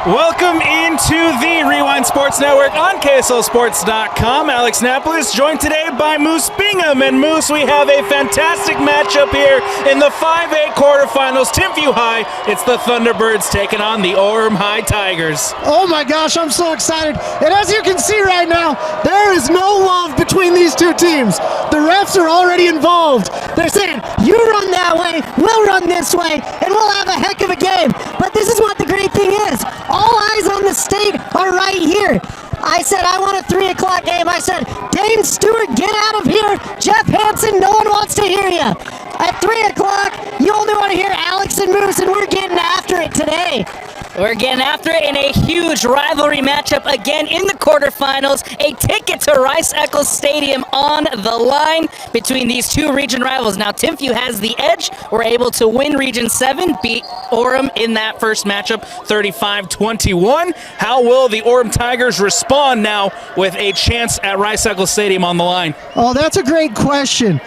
Welcome into the Rewind Sports Network on KSLSports.com. Alex Napolis joined today by Moose Bingham. And Moose, we have a fantastic matchup here in the 5A quarterfinals. Timpview High, it's the Thunderbirds taking on the Orem Tigers. Oh my gosh, I'm so excited. And as you can see right now, there is no love between these two teams. The refs are already involved. They're saying, you run that way, we'll run this way, and we'll have a heck of a game. But this is what the great thing is. All eyes on the state are right here. I said, I want a 3 o'clock game. I said, Dane Stewart, get out of here. Jeff Hansen, no one wants to hear you. At 3 o'clock, you only want to hear Alex and Moose, and we're getting after it today. We're getting after it in a huge rivalry matchup again in the quarterfinals. A ticket to Rice-Eccles Stadium on the line between these two region rivals. Now, Timpview has the edge. We're able to win Region 7, beat Orem in that first matchup, 35-21. How will the Orem Tigers respond now with a chance at Rice-Eccles Stadium on the line? Oh, that's a great question.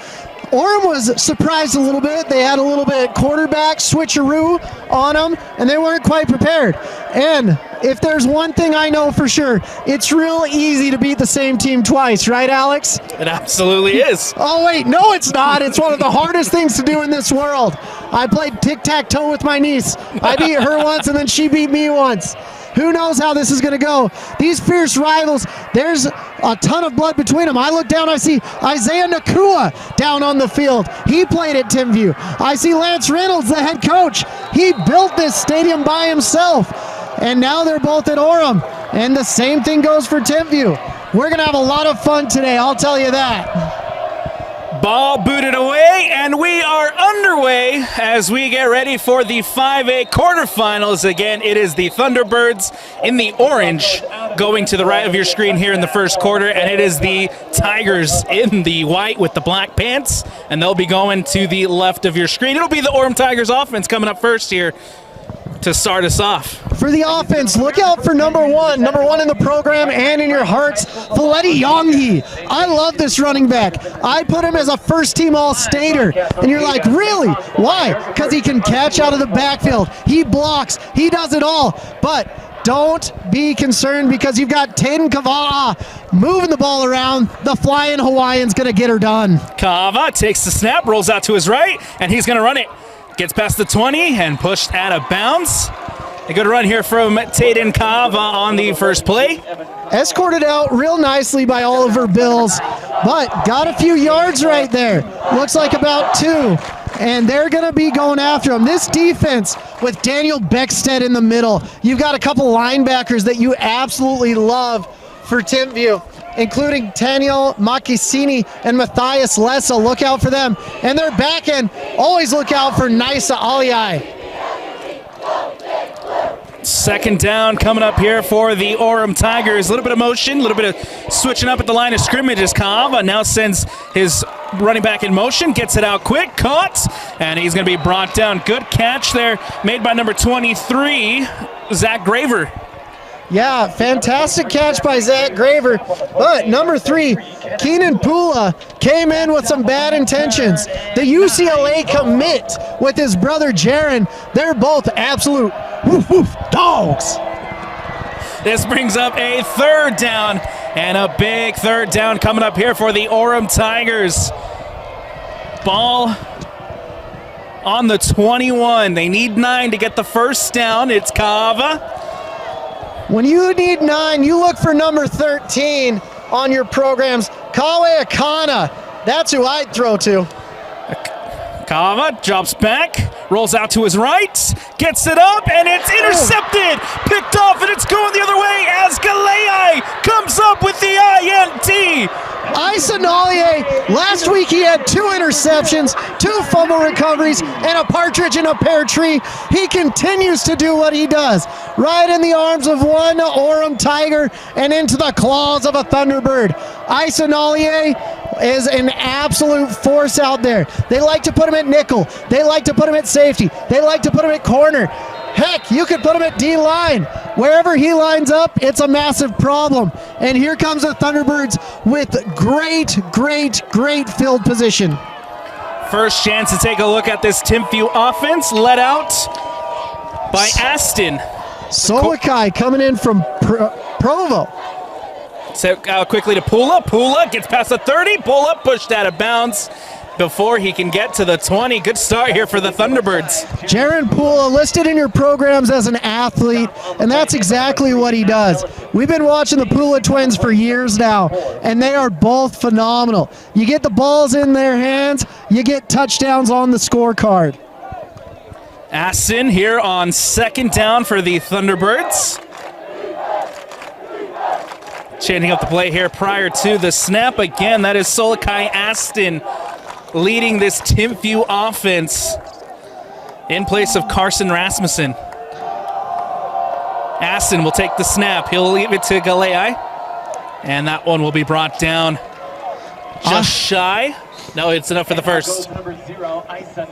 Orem was surprised a little bit. They had a little bit quarterback switcheroo on them, and they weren't quite prepared. And if there's one thing I know for sure, it's real easy to beat the same team twice, right, Alex? It absolutely is. Oh, wait, no, it's not. It's one of the hardest things to do in this world. I played tic-tac-toe with my niece. I beat her once, and then she beat me once. Who knows how this is going to go? These fierce rivals, there's a ton of blood between them. I look down, I see Isaiah Nakua down on the field. He played at Timpview. I see Lance Reynolds, the head coach. He built this stadium by himself. And now they're both at Orem. And the same thing goes for Timpview. We're going to have a lot of fun today, I'll tell you that. Ball booted away, and we are underway as we get ready for the 5A quarterfinals. Again, it is the Thunderbirds in the orange going to the right of your screen here in the first quarter, and it is the Tigers in the white with the black pants, and they'll be going to the left of your screen. It'll be the Orem Tigers offense coming up first here to start us off. For the offense, look out for number one in the program and in your hearts, Faleti Yonghi. I love this running back. I put him as a first-team All-Stater. And you're like, really? Why? Because he can catch out of the backfield. He blocks. He does it all. But don't be concerned because you've got Taden Kava'a moving the ball around. The flying Hawaiian's going to get her done. Kava takes the snap, rolls out to his right, and he's going to run it. Gets past the 20 and pushed out of bounds. A good run here from Taden Kava on the first play. Escorted out real nicely by Oliver Bills, but got a few yards right there. Looks like about 2. And they're going to be going after him. This defense with Daniel Beckstead in the middle. You've got a couple linebackers that you absolutely love for Timpview, including Daniel Makisini and Matthias Lessa. Look out for them. And their back end, always look out for Nisa Aliai. Second down coming up here for the Orem Tigers. A little bit of motion, a little bit of switching up at the line of scrimmage as Kava now sends his running back in motion, gets it out quick, caught, and he's going to be brought down. Good catch there made by number 23, Zach Graver. Yeah, fantastic catch by Zach Graver. But number 3, Keenan Pula, came in with some bad intentions. The UCLA commit with his brother Jaron, they're both absolute woof dogs. This brings up a third down, and a big third down coming up here for the Orem Tigers. Ball on the 21. They need 9 to get the first down. It's Kava. When you need 9, you look for number 13 on your programs. Kawe Akana, that's who I'd throw to. Kava drops back, rolls out to his right, gets it up, and it's intercepted, picked off, and it's going the other way as Galei comes up with the INT. Isonalie, last week he had 2 interceptions, 2 fumble recoveries, and a partridge in a pear tree. He continues to do what he does. Right in the arms of one Orem Tiger and into the claws of a Thunderbird. Isonalie is an absolute force out there. They like to put him at nickel. They like to put him at safety. They like to put him at corner. Heck, you could put him at D-line. Wherever he lines up, it's a massive problem. And here comes the Thunderbirds with great field position. First chance to take a look at this Timpview offense, led out by Aston. Solikai coming in from Provo. Set out quickly to Pula. Pula gets past the 30. Pula pushed out of bounds before he can get to the 20. Good start here for the Thunderbirds. Jaron Pula listed in your programs as an athlete, and that's exactly what he does. We've been watching the Pula twins for years now, and they are both phenomenal. You get the balls in their hands, you get touchdowns on the scorecard. Aston here on second down for the Thunderbirds. Changing up the play here prior to the snap. Again, that is Solikai Aston leading this Timpview offense in place of Carson Rasmussen. Aston will take the snap. He'll leave it to Galei. And that one will be brought down just shy. No, it's enough for the first. Isa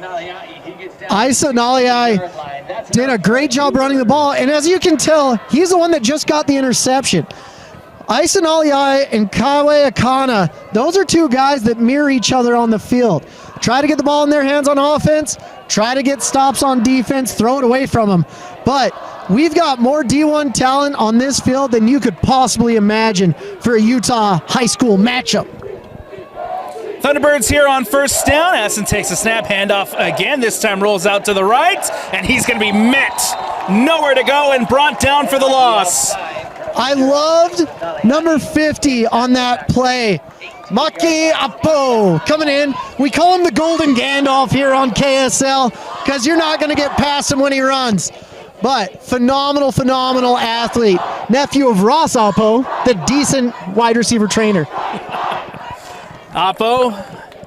Naliai did a great job running the ball. And as you can tell, he's the one that just got the interception. Isa Naliai and Kawe Akana, those are two guys that mirror each other on the field. Try to get the ball in their hands on offense, try to get stops on defense, throw it away from them. But we've got more D1 talent on this field than you could possibly imagine for a Utah high school matchup. Thunderbirds here on first down. Aston takes a snap, handoff again. This time rolls out to the right, and he's going to be met. Nowhere to go and brought down for the loss. I loved number 50 on that play. Maki Apo coming in. We call him the Golden Gandalf here on KSL because you're not going to get past him when he runs. But phenomenal, phenomenal athlete. Nephew of Ross Apo, the decent wide receiver trainer. Apo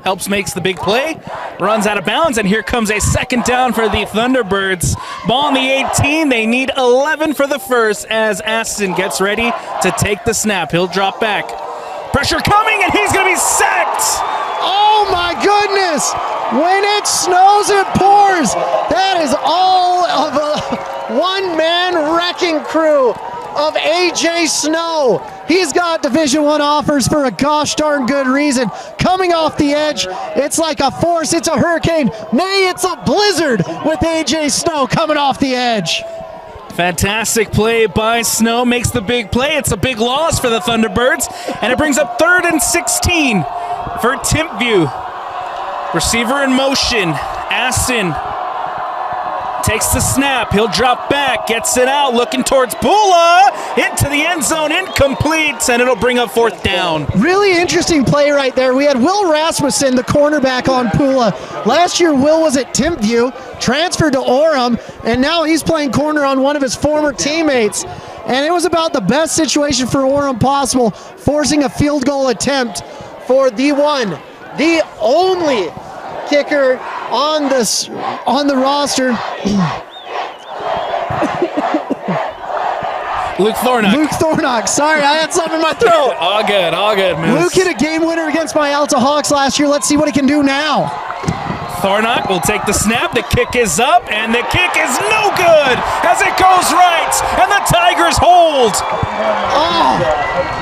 helps makes the big play, runs out of bounds, and here comes a second down for the Thunderbirds. Ball on the 18, they need 11 for the first as Aston gets ready to take the snap. He'll drop back. Pressure coming, and he's going to be sacked! Oh my goodness! When it snows, it pours! That is all of a one-man wrecking crew of AJ Snow. He's got Division I offers for a gosh darn good reason. Coming off the edge, it's like a force, it's a hurricane. Nay, it's a blizzard with AJ Snow coming off the edge. Fantastic play by Snow, makes the big play. It's a big loss for the Thunderbirds, and it brings up 3rd and 16 for Timpview. Receiver in motion, Aston takes the snap, he'll drop back, gets it out, looking towards Pula, into the end zone, incomplete, and it'll bring up 4th down. Really interesting play right there. We had Will Rasmussen, the cornerback on Pula. Last year, Will was at Timpview, transferred to Orem, and now he's playing corner on one of his former teammates. And it was about the best situation for Orem possible, forcing a field goal attempt for the only kicker on the roster. Luke Thornock. Sorry, I had something in my throat. All good, man. Luke hit a game winner against my Alta Hawks last year. Let's see what he can do now. Thornock will take the snap, the kick is up, and the kick is no good as it goes right, and the Tigers hold. Oh,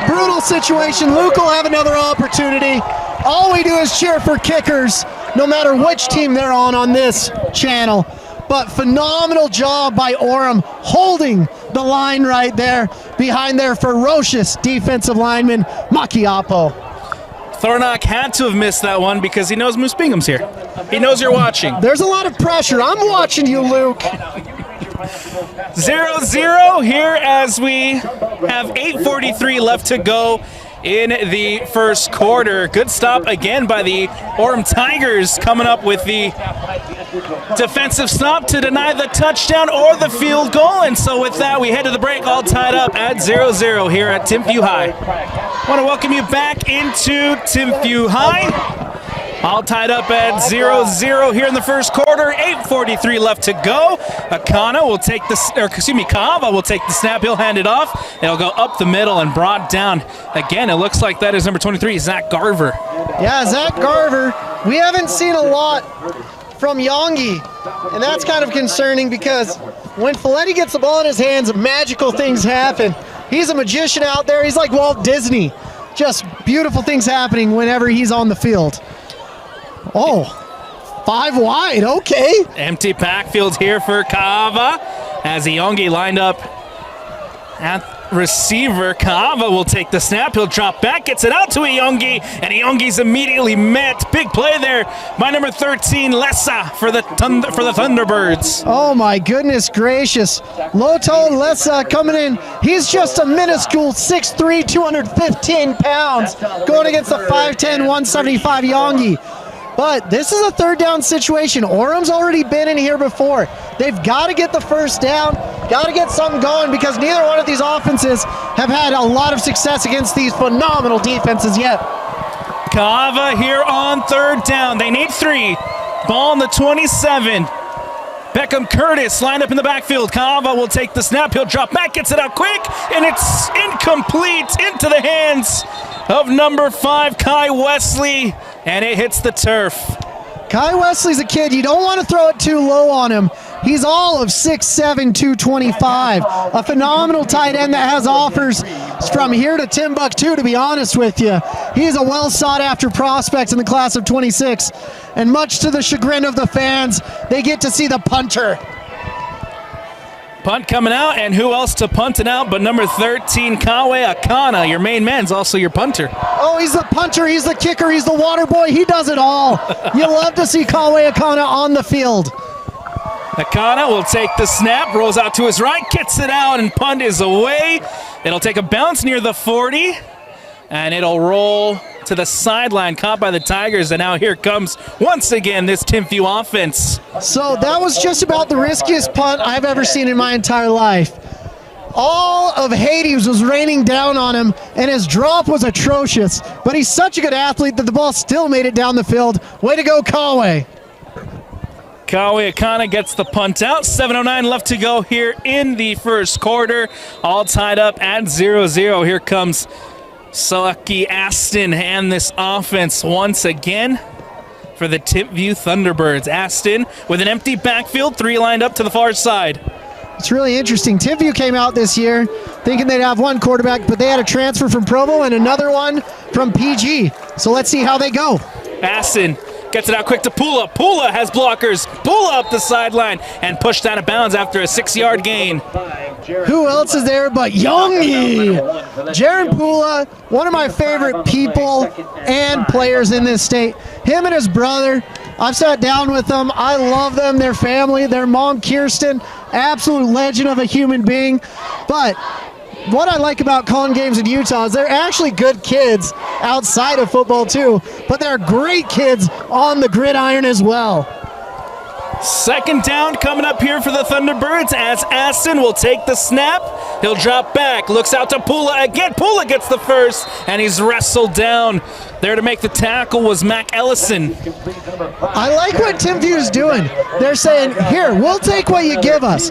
brutal situation. Luke will have another opportunity. All we do is cheer for kickers, no matter which team they're on this channel. But phenomenal job by Orem holding the line right there behind their ferocious defensive lineman, Maki Apo. Thornock had to have missed that one because he knows Moose Bingham's here. He knows you're watching. There's a lot of pressure. I'm watching you, Luke. 0-0 here as we have 8:43 left to go in the first quarter. Good stop again by the Orem Tigers, coming up with the defensive stop to deny the touchdown or the field goal. And so with that, we head to the break, all tied up at 0-0 here at Timpview High. I want to welcome you back into Timpview High. All tied up at 0-0 here in the first quarter. 8:43 left to go. Kava will take the snap. He'll hand it off. It'll go up the middle and brought down. Again, it looks like that is number 23, Zach Garver. Yeah, Zach Garver. We haven't seen a lot from Yongi, and that's kind of concerning because when Folletti gets the ball in his hands, magical things happen. He's a magician out there. He's like Walt Disney. Just beautiful things happening whenever he's on the field. Oh, 5 wide, okay. Empty backfield here for Kava as Iongi lined up At receiver, Kaava will take the snap. He'll drop back, gets it out to Iyongi, and Iyongi's immediately met. Big play there by number 13, Lessa, for the Thunderbirds. Oh my goodness gracious. Loto Lessa coming in. He's just a minuscule 6'3", 215 pounds, going against the 5'10", 175 Iyongi. But this is a third down situation. Orem's already been in here before. They've got to get the first down, got to get something going, because neither one of these offenses have had a lot of success against these phenomenal defenses yet. Kaava here on third down. They need 3. Ball on the 27. Beckham Curtis lined up in the backfield. Kaava will take the snap. He'll drop back, gets it out quick, and it's incomplete into the hands of number 5, Kai Wesley, and it hits the turf. Kai Wesley's a kid. You don't want to throw it too low on him. He's all of 6'7", 225. A phenomenal tight end that has offers from here to Timbuktu, to be honest with you. He's a well sought after prospect in the class of 26. And much to the chagrin of the fans, they get to see the punter. Punt coming out, and who else to punt it out but number 13, Kawe Akana. Your main man's also your punter. Oh, he's the punter, he's the kicker, he's the water boy. He does it all. You love to see Kawe Akana on the field. Akana will take the snap, rolls out to his right, gets it out, and punt is away. It'll take a bounce near the 40, and it'll roll to the sideline, caught by the Tigers, and now here comes, once again, this Timpview offense. So that was just about the riskiest punt I've ever seen in my entire life. All of Hades was raining down on him, and his drop was atrocious, but he's such a good athlete that the ball still made it down the field. Way to go, Kawe. Kawe Akana gets the punt out. 7:09 left to go here in the first quarter. All tied up at 0-0. Here comes Saki Aston and this offense once again for the Timpview Thunderbirds. Aston with an empty backfield, 3 lined up to the far side. It's really interesting. Timpview came out this year thinking they'd have one quarterback, but they had a transfer from Provo and another one from PG. So let's see how they go. Aston gets it out quick to Pula. Pula has blockers. Pula up the sideline and pushed out of bounds after a 6-yard gain. Who else is there but Yongi? Jaron Pula, one of my favorite people and players in this state. Him and his brother, I've sat down with them. I love them, their family, their mom, Kirsten, absolute legend of a human being. But what I like about calling games in Utah is they're actually good kids outside of football too, but they're great kids on the gridiron as well. Second down coming up here for the Thunderbirds as Aston will take the snap. He'll drop back, looks out to Pula again. Pula gets the first, and he's wrestled down. There to make the tackle was Mac Ellison. I like what Timpview's doing. They're saying, here, we'll take what you give us.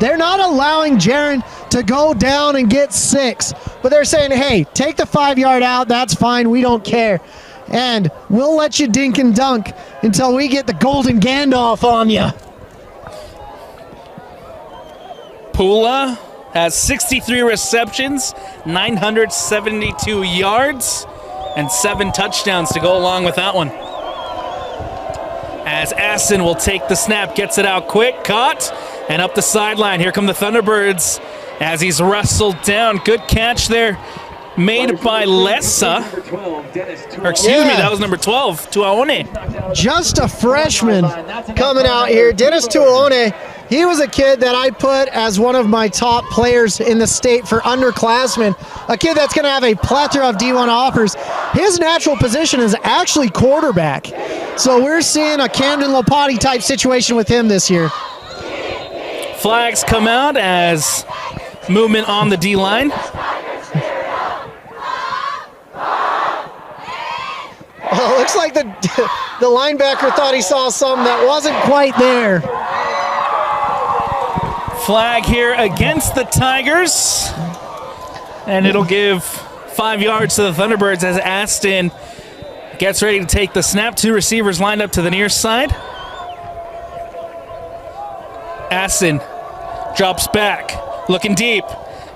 They're not allowing Jaron to go down and get 6, but they're saying, hey, take the 5-yard out, that's fine, we don't care. And we'll let you dink and dunk until we get the golden Gandalf on you. Pula has 63 receptions, 972 yards, and 7 touchdowns to go along with that one. As Aston will take the snap, gets it out quick, caught, and up the sideline. Here come the Thunderbirds as he's wrestled down. Good catch there made by Lessa. Or excuse me, that was number 12, Tuaone. Just a freshman coming out here. Dennis Tuaone, he was a kid that I put as one of my top players in the state for underclassmen. A kid that's going to have a plethora of D1 offers. His natural position is actually quarterback. So we're seeing a Camden Lopati type situation with him this year. Flags come out as movement on the D-line. Oh, looks like the linebacker thought he saw something that wasn't quite there. Flag here against the Tigers. And it'll give 5 yards to the Thunderbirds as Aston gets ready to take the snap. 2 receivers lined up to the near side. Aston drops back, looking deep.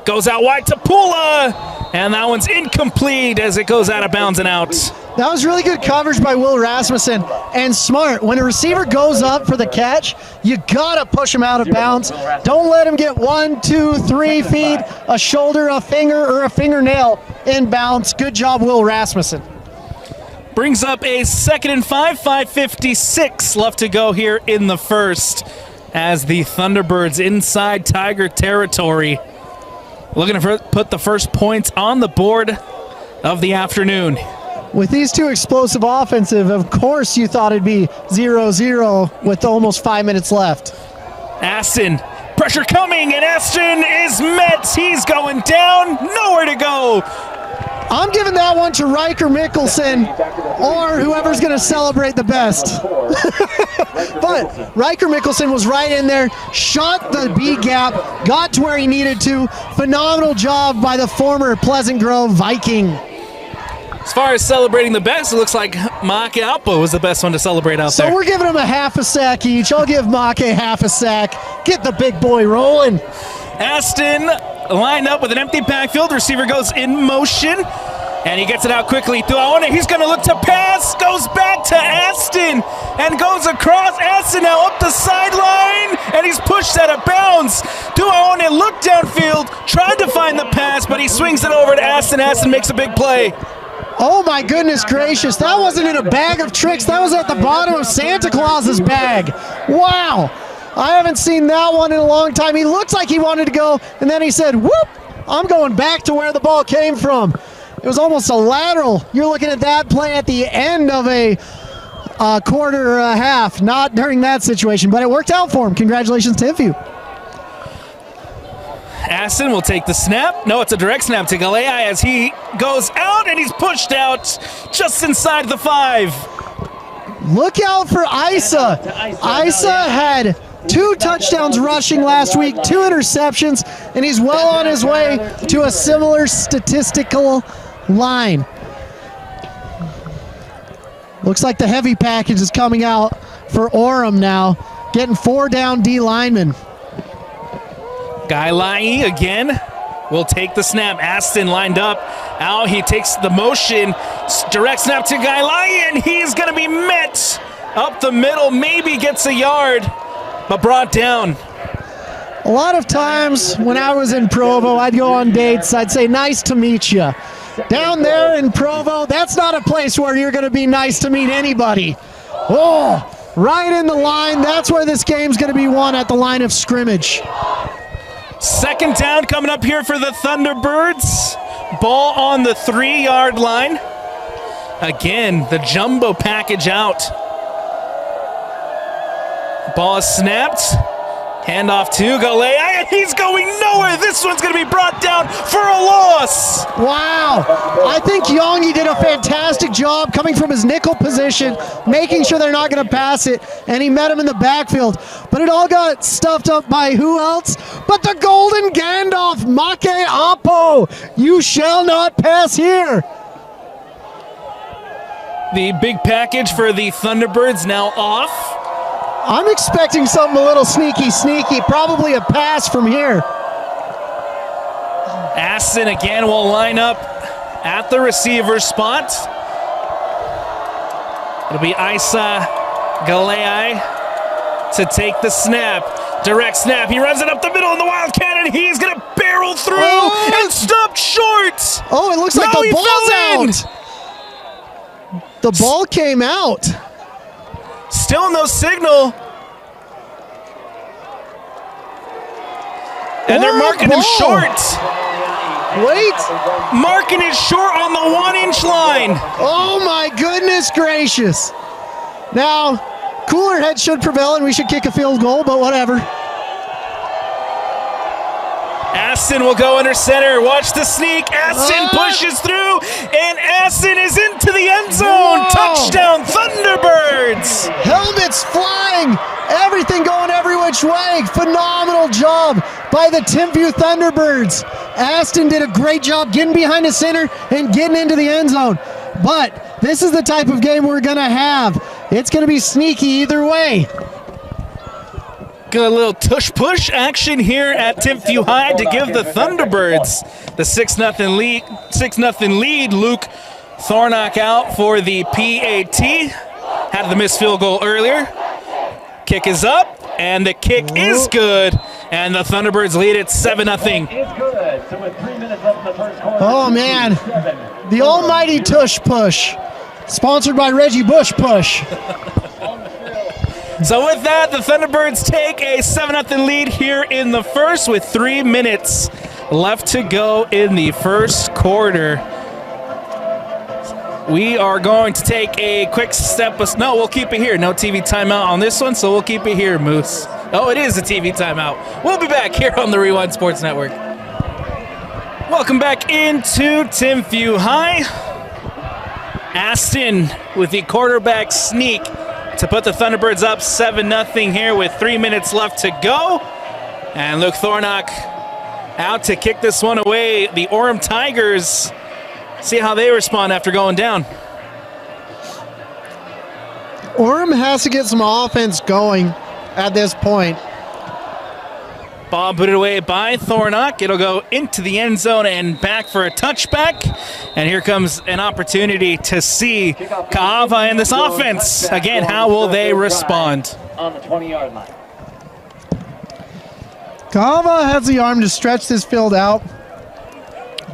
Goes out wide to Pula. And that one's incomplete as it goes out of bounds and out. That was really good coverage by Will Rasmussen, and smart. When a receiver goes up for the catch, you gotta push him out of bounds. Don't let him get 1, 2, 3 feet, a shoulder, a finger, or a fingernail in bounds. Good job, Will Rasmussen. Brings up a 2nd and 5, 5:56 left to go here in the first, as the Thunderbirds inside Tiger territory, looking to put the first points on the board of the afternoon. With these two explosive offensive, of course you thought it'd be 0-0 with almost 5 minutes left. Aston, pressure coming, and Aston is met. He's going down, nowhere to go. I'm giving that one to Riker Mickelson, or whoever's going to celebrate the best. But Riker Mickelson was right in there, shot the B gap, got to where he needed to. Phenomenal job by the former Pleasant Grove Viking. As far as celebrating the best, it looks like Make Alpo was the best one to celebrate out there. So we're giving him a half a sack each. I'll give Make half a sack. Get the big boy rolling. Aston lined up with an empty backfield. Receiver goes in motion, and he gets it out quickly. Duaone, he's going to look to pass. Goes back to Aston and goes across. Aston now up the sideline, and he's pushed out of bounds. Duaone looked downfield, tried to find the pass, but he swings it over to Aston. Aston makes a big play. Oh my goodness gracious, that wasn't in a bag of tricks, that was at the bottom of Santa Claus's bag. Wow, I haven't seen that one in a long time. He looked like he wanted to go, and then he said, whoop, I'm going back to where the ball came from. It was almost a lateral. You're looking at that play at the end of a quarter or a half, not during that situation, but it worked out for him. Congratulations, Timpview. Aston will take the snap. No, it's a direct snap to Galea as he goes out, and he's pushed out just inside the 5. Look out for Isa. Isa had 2 touchdowns rushing last week, 2 interceptions, and he's well on his way to a similar statistical line. Looks like the heavy package is coming out for Orem now, getting 4 down D linemen. Gailai again will take the snap. Aston lined up. Out, he takes the motion. Direct snap to Gailai, and he's going to be met up the middle. Maybe gets a yard, but brought down. A lot of times when I was in Provo, I'd go on dates. I'd say, nice to meet you. Down there in Provo, that's not a place where you're going to be nice to meet anybody. Oh, right in the line. That's where this game's going to be won, at the line of scrimmage. 2nd down coming up here for the Thunderbirds. Ball on the 3-yard line. Again, the jumbo package out. Ball is snapped. Handoff to Galea, and he's going nowhere. This one's going to be brought down for a loss. Wow. I think Yongi did a fantastic job coming from his nickel position, making sure they're not going to pass it, and he met him in the backfield. But it all got stuffed up by who else? But the golden Gandalf, Make Apo. You shall not pass here. The big package for the Thunderbirds now off. I'm expecting something a little sneaky, probably a pass from here. Aston again will line up at the receiver spot. It'll be Isa Galea to take the snap. Direct snap. He runs it up the middle in the Wildcat, and he's going to barrel through and stopped short. Oh, it looks like the ball's out. The ball came out. Still no signal. And they're marking him short. Wait. Marking it short on the 1-inch line. Oh my goodness gracious. Now, cooler heads should prevail and we should kick a field goal, but whatever. Aston will go under center. Watch the sneak. Aston pushes through, and Aston is into the end zone. Whoa. Touchdown, Thunderbirds. Helmets flying. Everything going every which way. Phenomenal job by the Timpview Thunderbirds. Aston did a great job getting behind the center and getting into the end zone. But this is the type of game we're going to have. It's going to be sneaky either way. Got a little tush-push action here at Timpview High to give the Thunderbirds the 6-0 lead. Luke Thornock out for the PAT. Had the missed field goal earlier. Kick is up, and the kick is good. And the Thunderbirds lead it 7-0. Oh, man. The almighty Tush Push. Sponsored by Reggie Bush Push. So with that, the Thunderbirds take a 7-0 lead here in the first with 3 minutes left to go in the first quarter. We are going to take a quick step. No, we'll keep it here. No TV timeout on this one, so we'll keep it here, Moose. Oh, it is a TV timeout. We'll be back here on the Rewind Sports Network. Welcome back into Timpview High. Aston with the quarterback sneak to put the Thunderbirds up 7-0 here with 3 minutes left to go. And Luke Thornock out to kick this one away. The Orem Tigers, see how they respond after going down. Orem has to get some offense going at this point. Ball booted away by Thornock. It'll go into the end zone and back for a touchback. And here comes an opportunity to see Kaava in this offense. Again, how will they respond? On the 20-yard line. Kaava has the arm to stretch this field out,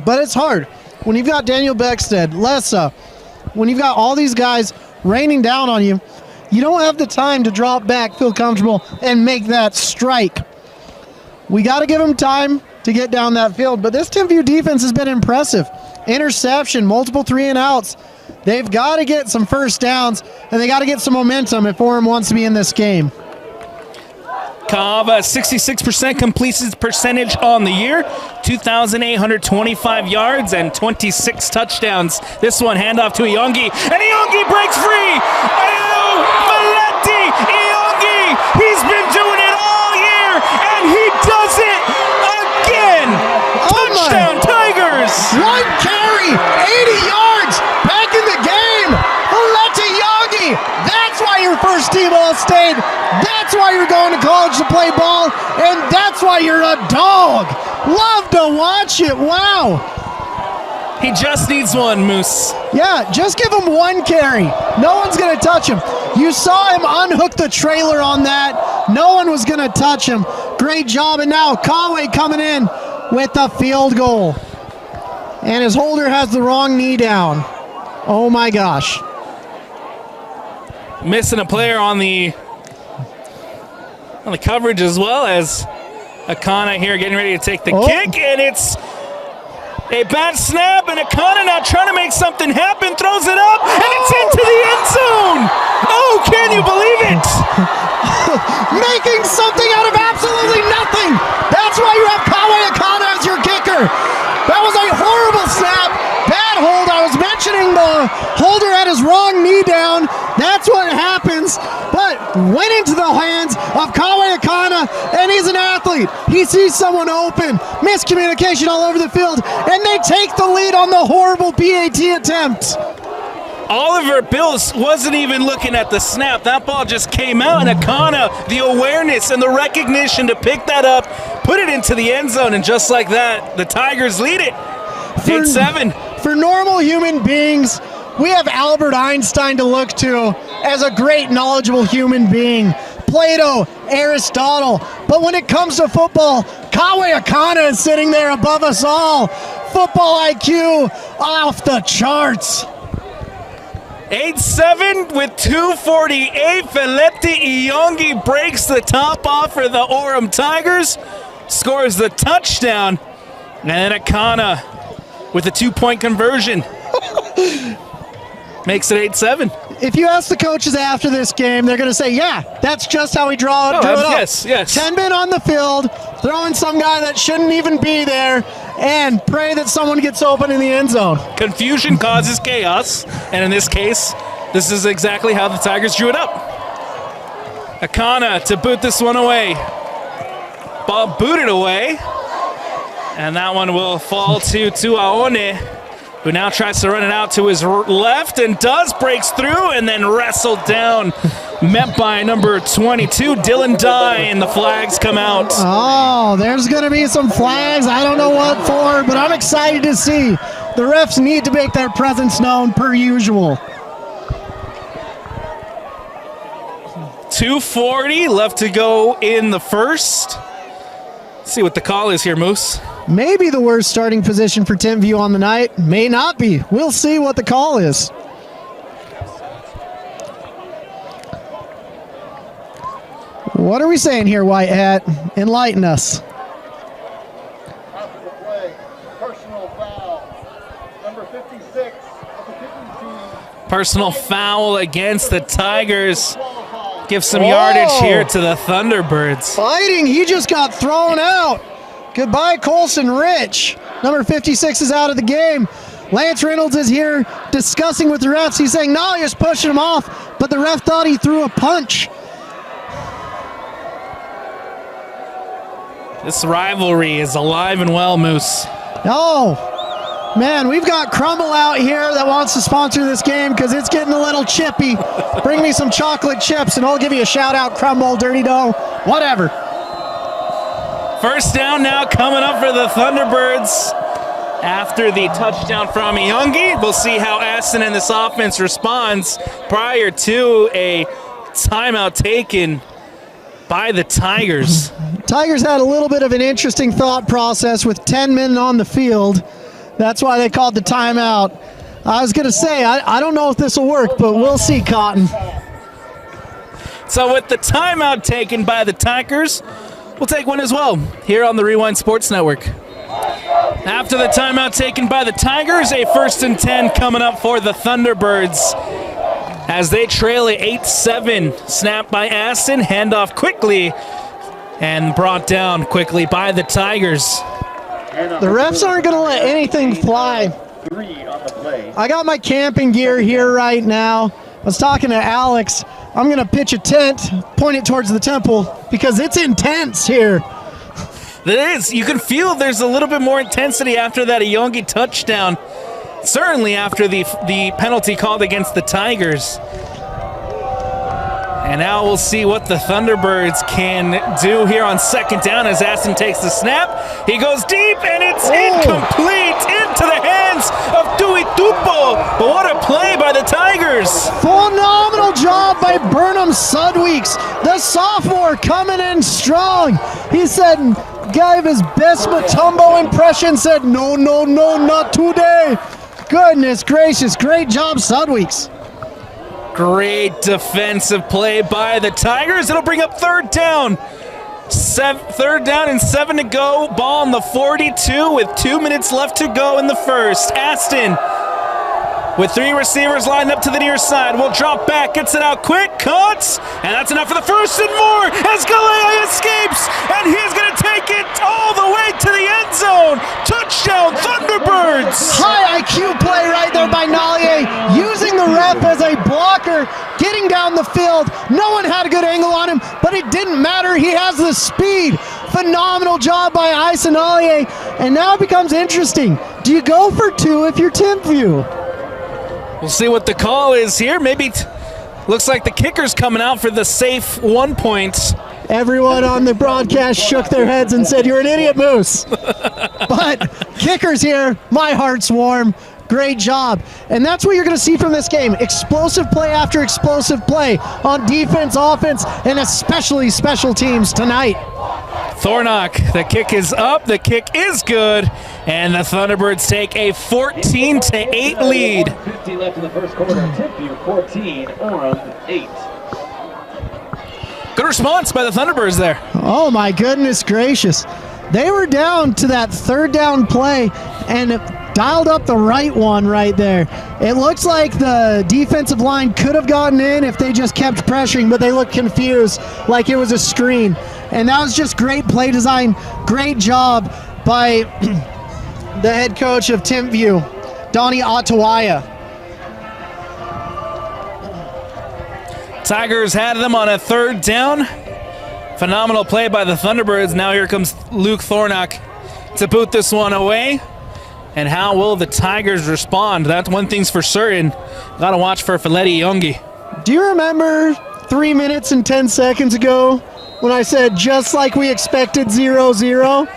but it's hard. When you've got Daniel Beckstead, Lessa, when you've got all these guys raining down on you, you don't have the time to drop back, feel comfortable, and make that strike. We got to give them time to get down that field, but this Timpview defense has been impressive. Interception, multiple 3-and-outs. They've got to get some first downs, and they got to get some momentum if Orem wants to be in this game. Kaava, 66% completion percentage on the year, 2,825 yards and 26 touchdowns. This one, handoff to Iongi, and Iongi breaks free! Valenti Iongi! He's been doing it all year, and he does it again! Touchdown, Tigers! One carry, 80 yards, back in the game! Valenti Iongi! That's why you're first team All-State! That's why you're going to college to play ball, and that's why you're a dog. Love to watch it. Wow. He just needs one, Moose. Yeah, just give him one carry. No one's going to touch him. You saw him unhook the trailer on that. No one was going to touch him. Great job. And now Conway coming in with the field goal. And his holder has the wrong knee down. Oh, my gosh. Missing a player on the coverage as well as Akana here getting ready to take the kick, and it's a bad snap, and Akana now trying to make something happen, throws it up, and it's into the end zone! Oh, can you believe it? Making something out of absolutely nothing! That's why you have Kawe Akana as your kicker! That was a horrible snap! Bad hold. I was mentioning the holder had his wrong knee down. That's what happens. But went into the hands of Kawe Akana, and he's an athlete. He sees someone open. Miscommunication all over the field, and they take the lead on the horrible PAT attempt. Oliver Bills wasn't even looking at the snap. That ball just came out, and Akana, the awareness and the recognition to pick that up, put it into the end zone, and just like that, the Tigers lead it. 8-7. For normal human beings, we have Albert Einstein to look to as a great knowledgeable human being. Plato, Aristotle. But when it comes to football, Kawe Akana is sitting there above us all. Football IQ off the charts. 8-7 with 2:48. Valenti Iongi breaks the top off for the Orem Tigers, scores the touchdown, and then Akana with a 2-point conversion makes it 8-7. If you ask the coaches after this game, they're going to say, yeah, that's just how we drew it up. Yes. 10 men on the field, throwing some guy that shouldn't even be there, and pray that someone gets open in the end zone. Confusion causes chaos, and in this case, this is exactly how the Tigers drew it up. Akana to boot this one away. Ball booted away, and that one will fall to Tuaone, who now tries to run it out to his left and breaks through and then wrestled down. Met by number 22, Dylan Dye, and the flags come out. Oh, there's going to be some flags. I don't know what for, but I'm excited to see The refs need to make their presence known per usual. 2:40 left to go in the first. Let's see what the call is here, Moose. Maybe the worst starting position for Timpview on the night. May not be. We'll see what the call is. What are we saying here, White Hat? Enlighten us. After the play, personal foul. Number 56 of the kicking team. Personal foul against the Tigers. Give some yardage here to the Thunderbirds. Fighting, he just got thrown out. Goodbye, Colson Rich. Number 56 is out of the game. Lance Reynolds is here discussing with the refs. He's saying, no, he was pushing him off, but the ref thought he threw a punch. This rivalry is alive and well, Moose. Oh, man, we've got Crumble out here that wants to sponsor this game because it's getting a little chippy. Bring me some chocolate chips and I'll give you a shout out, Crumble, Dirty Dough, whatever. First down now coming up for the Thunderbirds. After the touchdown from Youngie, we'll see how Aston and this offense responds prior to a timeout taken by the Tigers. Tigers had a little bit of an interesting thought process with 10 men on the field. That's why they called the timeout. I was going to say, I don't know if this will work, but we'll see, Cotton. So with the timeout taken by the Tigers, we'll take one as well here on the Rewind Sports Network. After the timeout taken by the Tigers, a 1st and 10 coming up for the Thunderbirds as they trail a 8-7. Snap by Aston, handoff quickly, and brought down quickly by the Tigers. The refs aren't going to let anything fly. 3 on the play. I got my camping gear here right now. I was talking to Alex. I'm going to pitch a tent, point it towards the temple, because it's intense here. It is. You can feel there's a little bit more intensity after that Youngie touchdown. Certainly after the penalty called against the Tigers. And now we'll see what the Thunderbirds can do here on 2nd down as Aston takes the snap. He goes deep, and it's incomplete into the hands of Dewey Tupo. But what a play by the Tigers. Phenomenal job by Burnham Sudweeks, the sophomore coming in strong. He said, gave his best Matumbo impression, said, no, no, no, not today. Goodness gracious, great job, Sudweeks. Great defensive play by the Tigers. It'll bring up 3rd down. 3rd down and 7 to go. Ball on the 42 with 2 minutes left to go in the first. Aston with 3 receivers lined up to the near side. Will drop back, gets it out quick, cuts, and that's enough for the first and more as Galea escapes, and he's going to take it all the way to the end zone. Touchdown, Thunderbirds! High IQ play right there by Nallier, using the ref as a blocker, getting down the field. No one had a good angle on him, but it didn't matter. He has the speed. Phenomenal job by Ison Nallier, and now it becomes interesting. Do you go for 2 if you're Timpview? We'll see what the call is here. Maybe looks like the kicker's coming out for the safe 1 point. Everyone on the broadcast shook their heads and said, you're an idiot, Moose. But kicker's here. My heart's warm. Great job. And that's what you're going to see from this game. Explosive play after explosive play on defense, offense, and especially special teams tonight. Thornock, the kick is up, the kick is good, and the Thunderbirds take a 14-8 lead. 50 left in the first quarter. Timpview 14, Orem 8. Good response by the Thunderbirds there. Oh my goodness gracious. They were down to that 3rd down play and dialed up the right one right there. It looks like the defensive line could have gotten in if they just kept pressuring, but they looked confused like it was a screen. And that was just great play design. Great job by the head coach of Timpview, Donnie Atawaya. Tigers had them on a 3rd down. Phenomenal play by the Thunderbirds. Now here comes Luke Thornock to boot this one away. And how will the Tigers respond? That's one thing's for certain. Got to watch for Fileti Youngie. Do you remember 3 minutes and 10 seconds ago when I said just like we expected 0-0?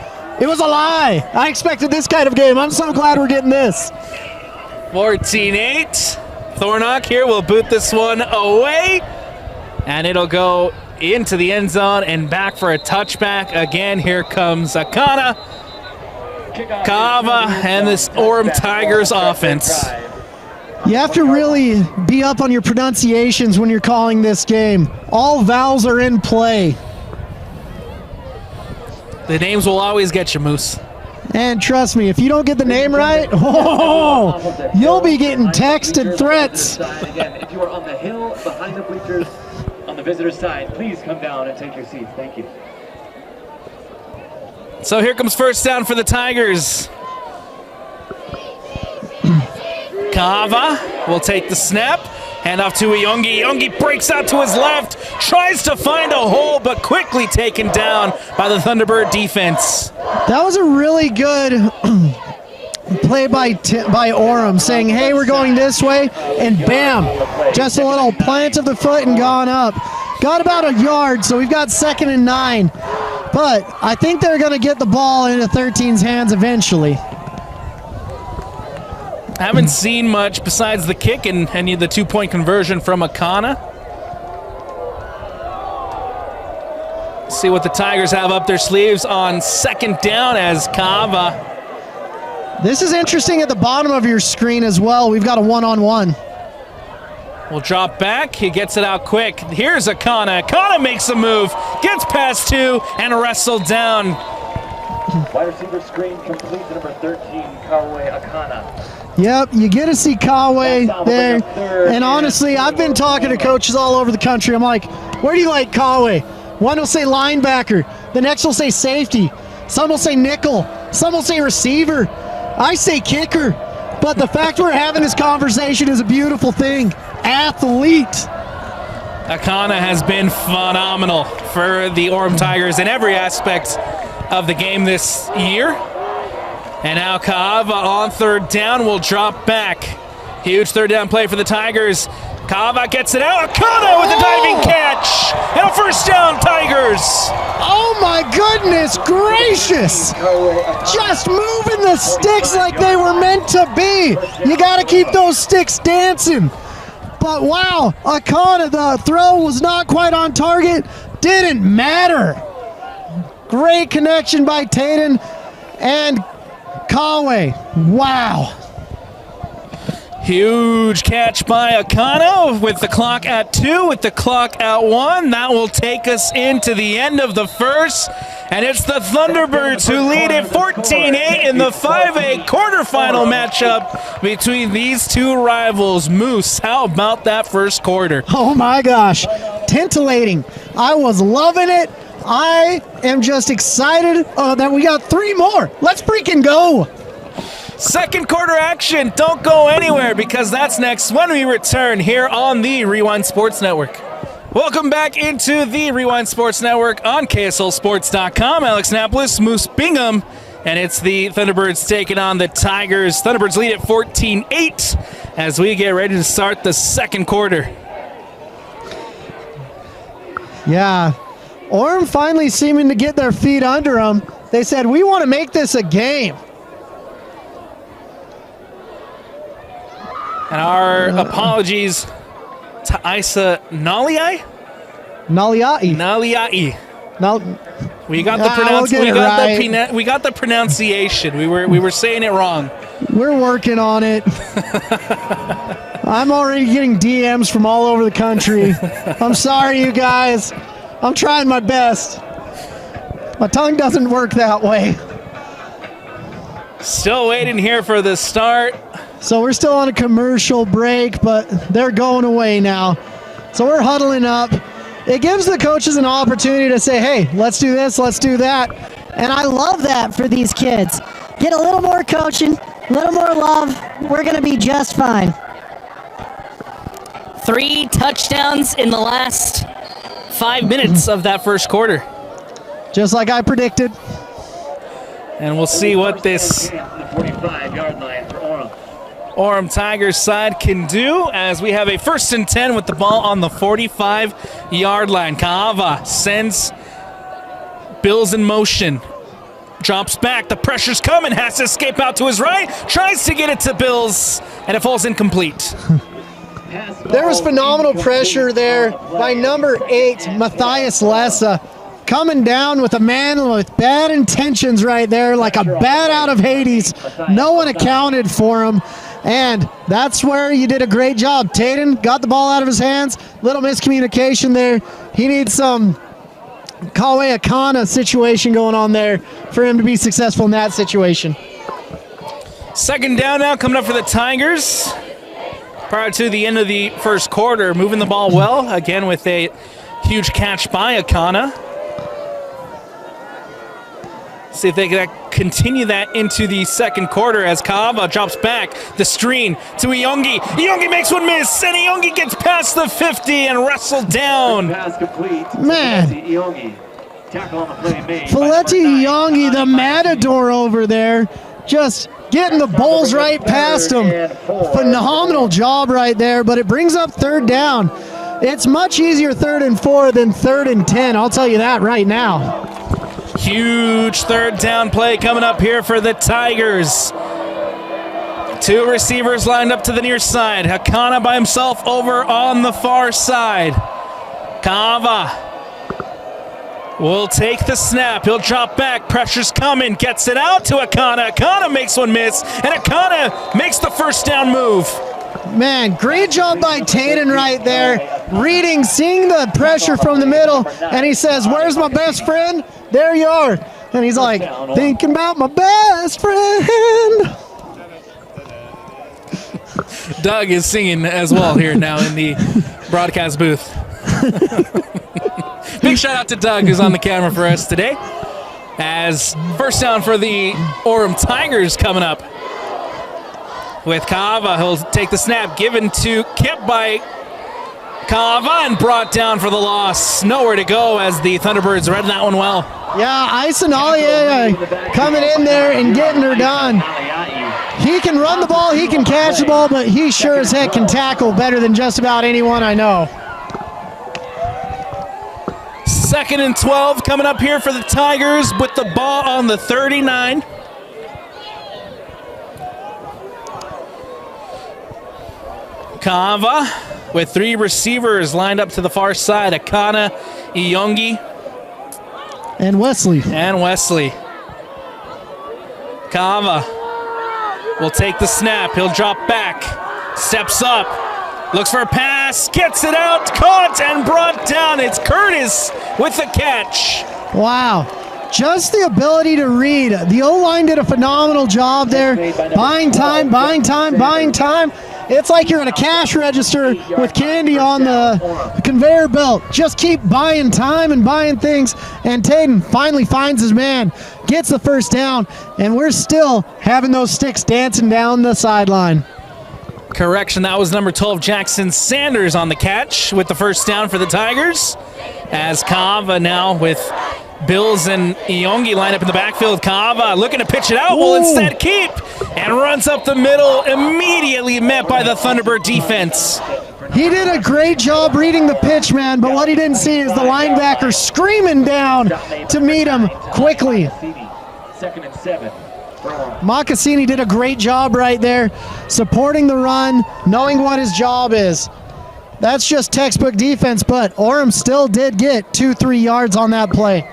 It was a lie. I expected this kind of game. I'm so glad we're getting this. 14-8. Thornock here will boot this one away. And it'll go into the end zone and back for a touchback. Again, here comes Akana, Kava, and this Orem Tigers offense. You have to really be up on your pronunciations when you're calling this game. All vowels are in play. The names will always get you, Moose. And trust me, if you don't get the name right, you'll be getting texted threats. Again, if you are on the hill behind the bleachers on the visitor side, please come down and take your seats. Thank you. So here comes first down for the Tigers. Kava will take the snap. Hand off to Iyongi. Iyongi breaks out to his left, tries to find a hole, but quickly taken down by the Thunderbird defense. That was a really good play by Orem, saying, hey, we're going this way, and bam, just a little plant of the foot and gone up. Got about a yard, so we've got 2nd and 9. But I think they're going to get the ball into 13's hands eventually. Haven't seen much besides the kick and the 2-point conversion from Akana. See what the Tigers have up their sleeves on 2nd down as Kava. This is interesting at the bottom of your screen as well. We've got a one-on-one. Will drop back. He gets it out quick. Here's Akana. Akana makes a move, gets past 2, and wrestled down. Wide receiver screen complete to number 13, Kawe Akana. Yep, you get to see Kawe there. And honestly, I've been talking to coaches all over the country. I'm like, where do you like Kawe? One will say linebacker. The next will say safety. Some will say nickel. Some will say receiver. I say kicker. But the fact we're having this conversation is a beautiful thing. Athlete. Akana has been phenomenal for the Orem Tigers in every aspect of the game this year. And now Kava on 3rd down will drop back. Huge 3rd down play for the Tigers. Kava gets it out. Akana with a diving catch. And a 1st down, Tigers. Oh my goodness gracious. Just moving the sticks like they were meant to be. You got to keep those sticks dancing. But wow, Akana, the throw was not quite on target. Didn't matter. Great connection by Taden and Kawe. Wow. Huge catch by Akana with the clock at 2, with the clock at 1. That will take us into the end of the first. And it's the Thunderbirds who lead it 14-8 in the 5A quarterfinal matchup between these two rivals. Moose, how about that first quarter? Oh my gosh, titillating. I was loving it. I am just excited that we got 3 more. Let's freaking go. Second quarter action. Don't go anywhere because that's next when we return here on the Rewind Sports Network. Welcome back into the Rewind Sports Network on KSLSports.com. Alex Napolis, Moose Bingham, and it's the Thunderbirds taking on the Tigers. Thunderbirds lead at 14-8 as we get ready to start the second quarter. Yeah, Orem finally seeming to get their feet under them. They said, we want to make this a game. And our apologies to Isa Naliai. We got the we got the pronunciation. We were saying it wrong. We're working on it. I'm already getting DMs from all over the country. I'm sorry, you guys. I'm trying my best. My tongue doesn't work that way. Still waiting here for the start. So we're still on a commercial break, but they're going away now. So we're huddling up. It gives the coaches an opportunity to say, hey, let's do this, let's do that. And I love that for these kids. Get a little more coaching, a little more love. We're going to be just fine. 3 touchdowns in the last 5 minutes of that first quarter. Just like I predicted. And we'll see what this 45-yard line for Orem. Orem Tigers side can do as we have a 1st and 10 with the ball on the 45-yard line. Kava sends Bills in motion. Drops back, the pressure's coming, has to escape out to his right, tries to get it to Bills, and it falls incomplete. There was phenomenal pressure there by number 8, Matthias Lessa, coming down with a man with bad intentions right there, like a bat out of Hades. No one accounted for him, and that's where you did a great job. Taden got the ball out of his hands, little miscommunication there. He needs some Kawe Akana situation going on there for him to be successful in that situation. Second down now coming up for the Tigers. Prior to the end of the first quarter, moving the ball well, again with a huge catch by Akana. See if they can continue that into the second quarter as Kaava drops back the screen to Iyongi. Iyongi makes one miss, and Iyongi gets past the 50 and wrestled down. Pass complete. Man. Iyongi. Tackle on the play made. Faleti Iyongi, the matador over there, just getting the Bulls right past him. Phenomenal job right there, but it brings up third down. It's much easier 3rd and 4 than 3rd and 10, I'll tell you that right now. Huge third down play coming up here for the Tigers. 2 receivers lined up to the near side. Hakana by himself over on the far side. Kaava will take the snap. He'll drop back. Pressure's coming. Gets it out to Akana. Akana makes one miss, and Akana makes the first down move. Man, great job by Taden right there. Reading, seeing the pressure from the middle, and he says, "Where's my best friend? There you are." And he's like, "Thinking about my best friend." Doug is singing as well here now in the broadcast booth. Big shout out to Doug, who's on the camera for us today. As first down for the Orem Tigers coming up. With Kaava, he'll take the snap, given to Kip by Kaava, and brought down for the loss. Nowhere to go as the Thunderbirds read that one well. Yeah, Aisanalier coming in there and getting her done. He can run the ball, he can catch the ball, but he sure as heck can tackle better than just about anyone I know. 2nd and 12 coming up here for the Tigers with the ball on the 39. Kaava with 3 receivers lined up to the far side. Akana, Iyongi, and Wesley. Kaava will take the snap. He'll drop back, steps up, looks for a pass, gets it out, caught and brought down. It's Curtis with the catch. Wow. Just the ability to read. The O-line did a phenomenal job there. Buying time. It's like you're in a cash register with candy on the conveyor belt. Just keep buying time and buying things. And Taden finally finds his man, gets the first down, and we're still having those sticks dancing down the sideline. Correction, that was number 12, Jackson Sanders on the catch with the first down for the Tigers. As Kaava now with Bills and Iyongi line up in the backfield. Kaava looking to pitch it out, will instead keep, and runs up the middle, immediately met by the Thunderbird defense. He did a great job reading the pitch, man, but what he didn't see is the linebacker screaming down to meet him quickly. 2nd and 7. Mocassini did a great job right there, supporting the run, knowing what his job is. That's just textbook defense, but Orem still did get 2-3 yards on that play.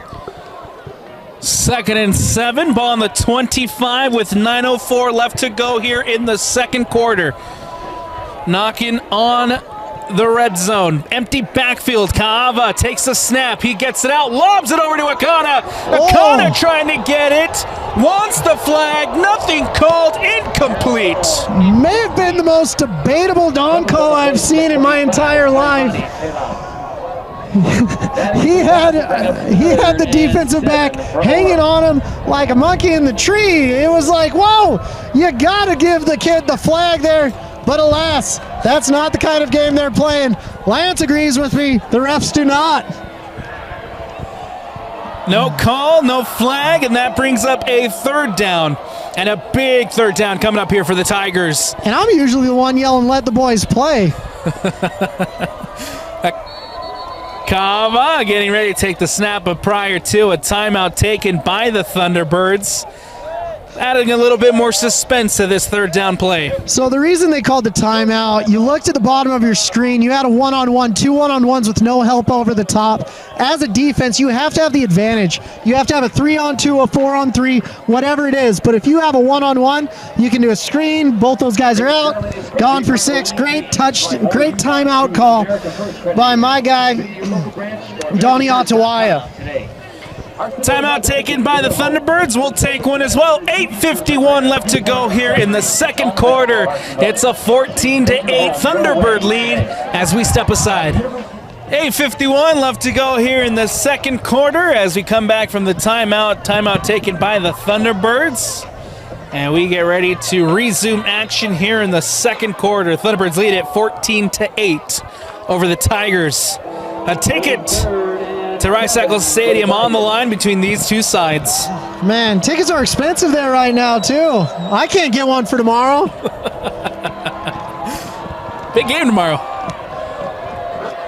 2nd and 7, ball on the 25 with 9:04 left to go here in the second quarter. Knocking on the red zone. Empty backfield. Kaava takes a snap. He gets it out, lobs it over to Akana. Akana trying to get it. Wants the flag. Nothing called. Incomplete. May have been the most debatable down call I've seen in my entire life. he had the defensive back hanging on him like a monkey in the tree. It was like, whoa, you got to give the kid the flag there. But alas, that's not the kind of game they're playing. Lance agrees with me. The refs do not. No call, no flag, and that brings up a third down. And a big third down coming up here for the Tigers. And I'm usually the one yelling, "Let the boys play." Kava getting ready to take the snap, but prior to a timeout taken by the Thunderbirds, adding a little bit more suspense to this third down play. So the reason they called the timeout, you looked at the bottom of your screen, you had a one-on-one, two one-on-ones with no help over the top. As a defense, you have to have the advantage. You have to have a 3-on-2, a 4-on-3, whatever it is. But if you have a one-on-one, you can do a screen. Both those guys are out. Gone for 6. Great timeout call by my guy, Donnie Otawaya. Timeout taken by the Thunderbirds. We'll take one as well. 8:51 left to go here in the second quarter. It's a 14-8 Thunderbird lead as we step aside. 8:51 left to go here in the second quarter as we come back from the timeout. Timeout taken by the Thunderbirds. And we get ready to resume action here in the second quarter. Thunderbirds lead at 14-8 over the Tigers. A ticket to Rice Eccles Stadium on the line between these two sides. Man, tickets are expensive there right now, too. I can't get one for tomorrow. Big game tomorrow.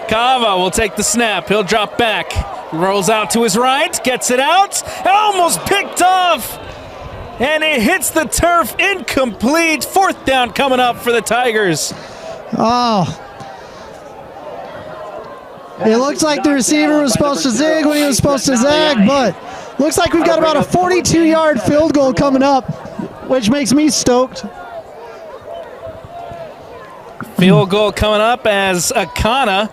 Kava will take the snap. He'll drop back. Rolls out to his right, gets it out. Almost picked off. And it hits the turf, incomplete. Fourth down coming up for the Tigers. Oh. It looks like the receiver was supposed to zig when he was supposed to zag, but looks like we've got about a 42-yard field goal coming up, which makes me stoked. Field goal coming up as Akana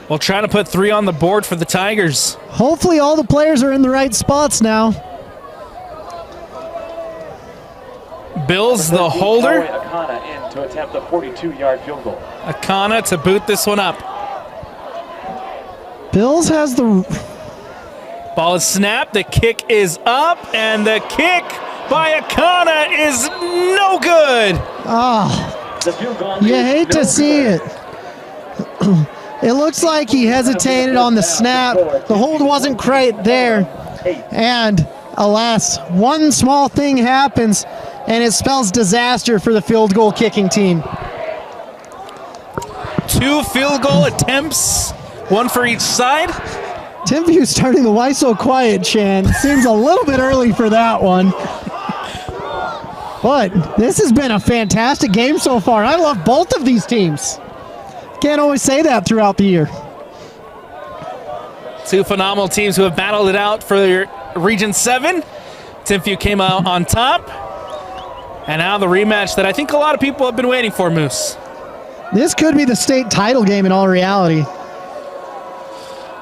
will try to put 3 on the board for the Tigers. Hopefully all the players are in the right spots now. Bills the holder. Akana in to attempt the 42-yard field goal. Akana to boot this one up. Bills has the... Ball is snapped, the kick is up, and the kick by Akana is no good. Oh, you hate to see it. It looks like he hesitated on the snap. The hold wasn't quite there. And alas, one small thing happens, and it spells disaster for the field goal kicking team. 2 field goal attempts, 1 for each side. Timpview starting the Why So Quiet chant. Seems a little bit early for that one. But this has been a fantastic game so far. I love both of these teams. Can't always say that throughout the year. 2 phenomenal teams who have battled it out for Region 7. Timpview came out on top. And now the rematch that I think a lot of people have been waiting for, Moose. This could be the state title game in all reality.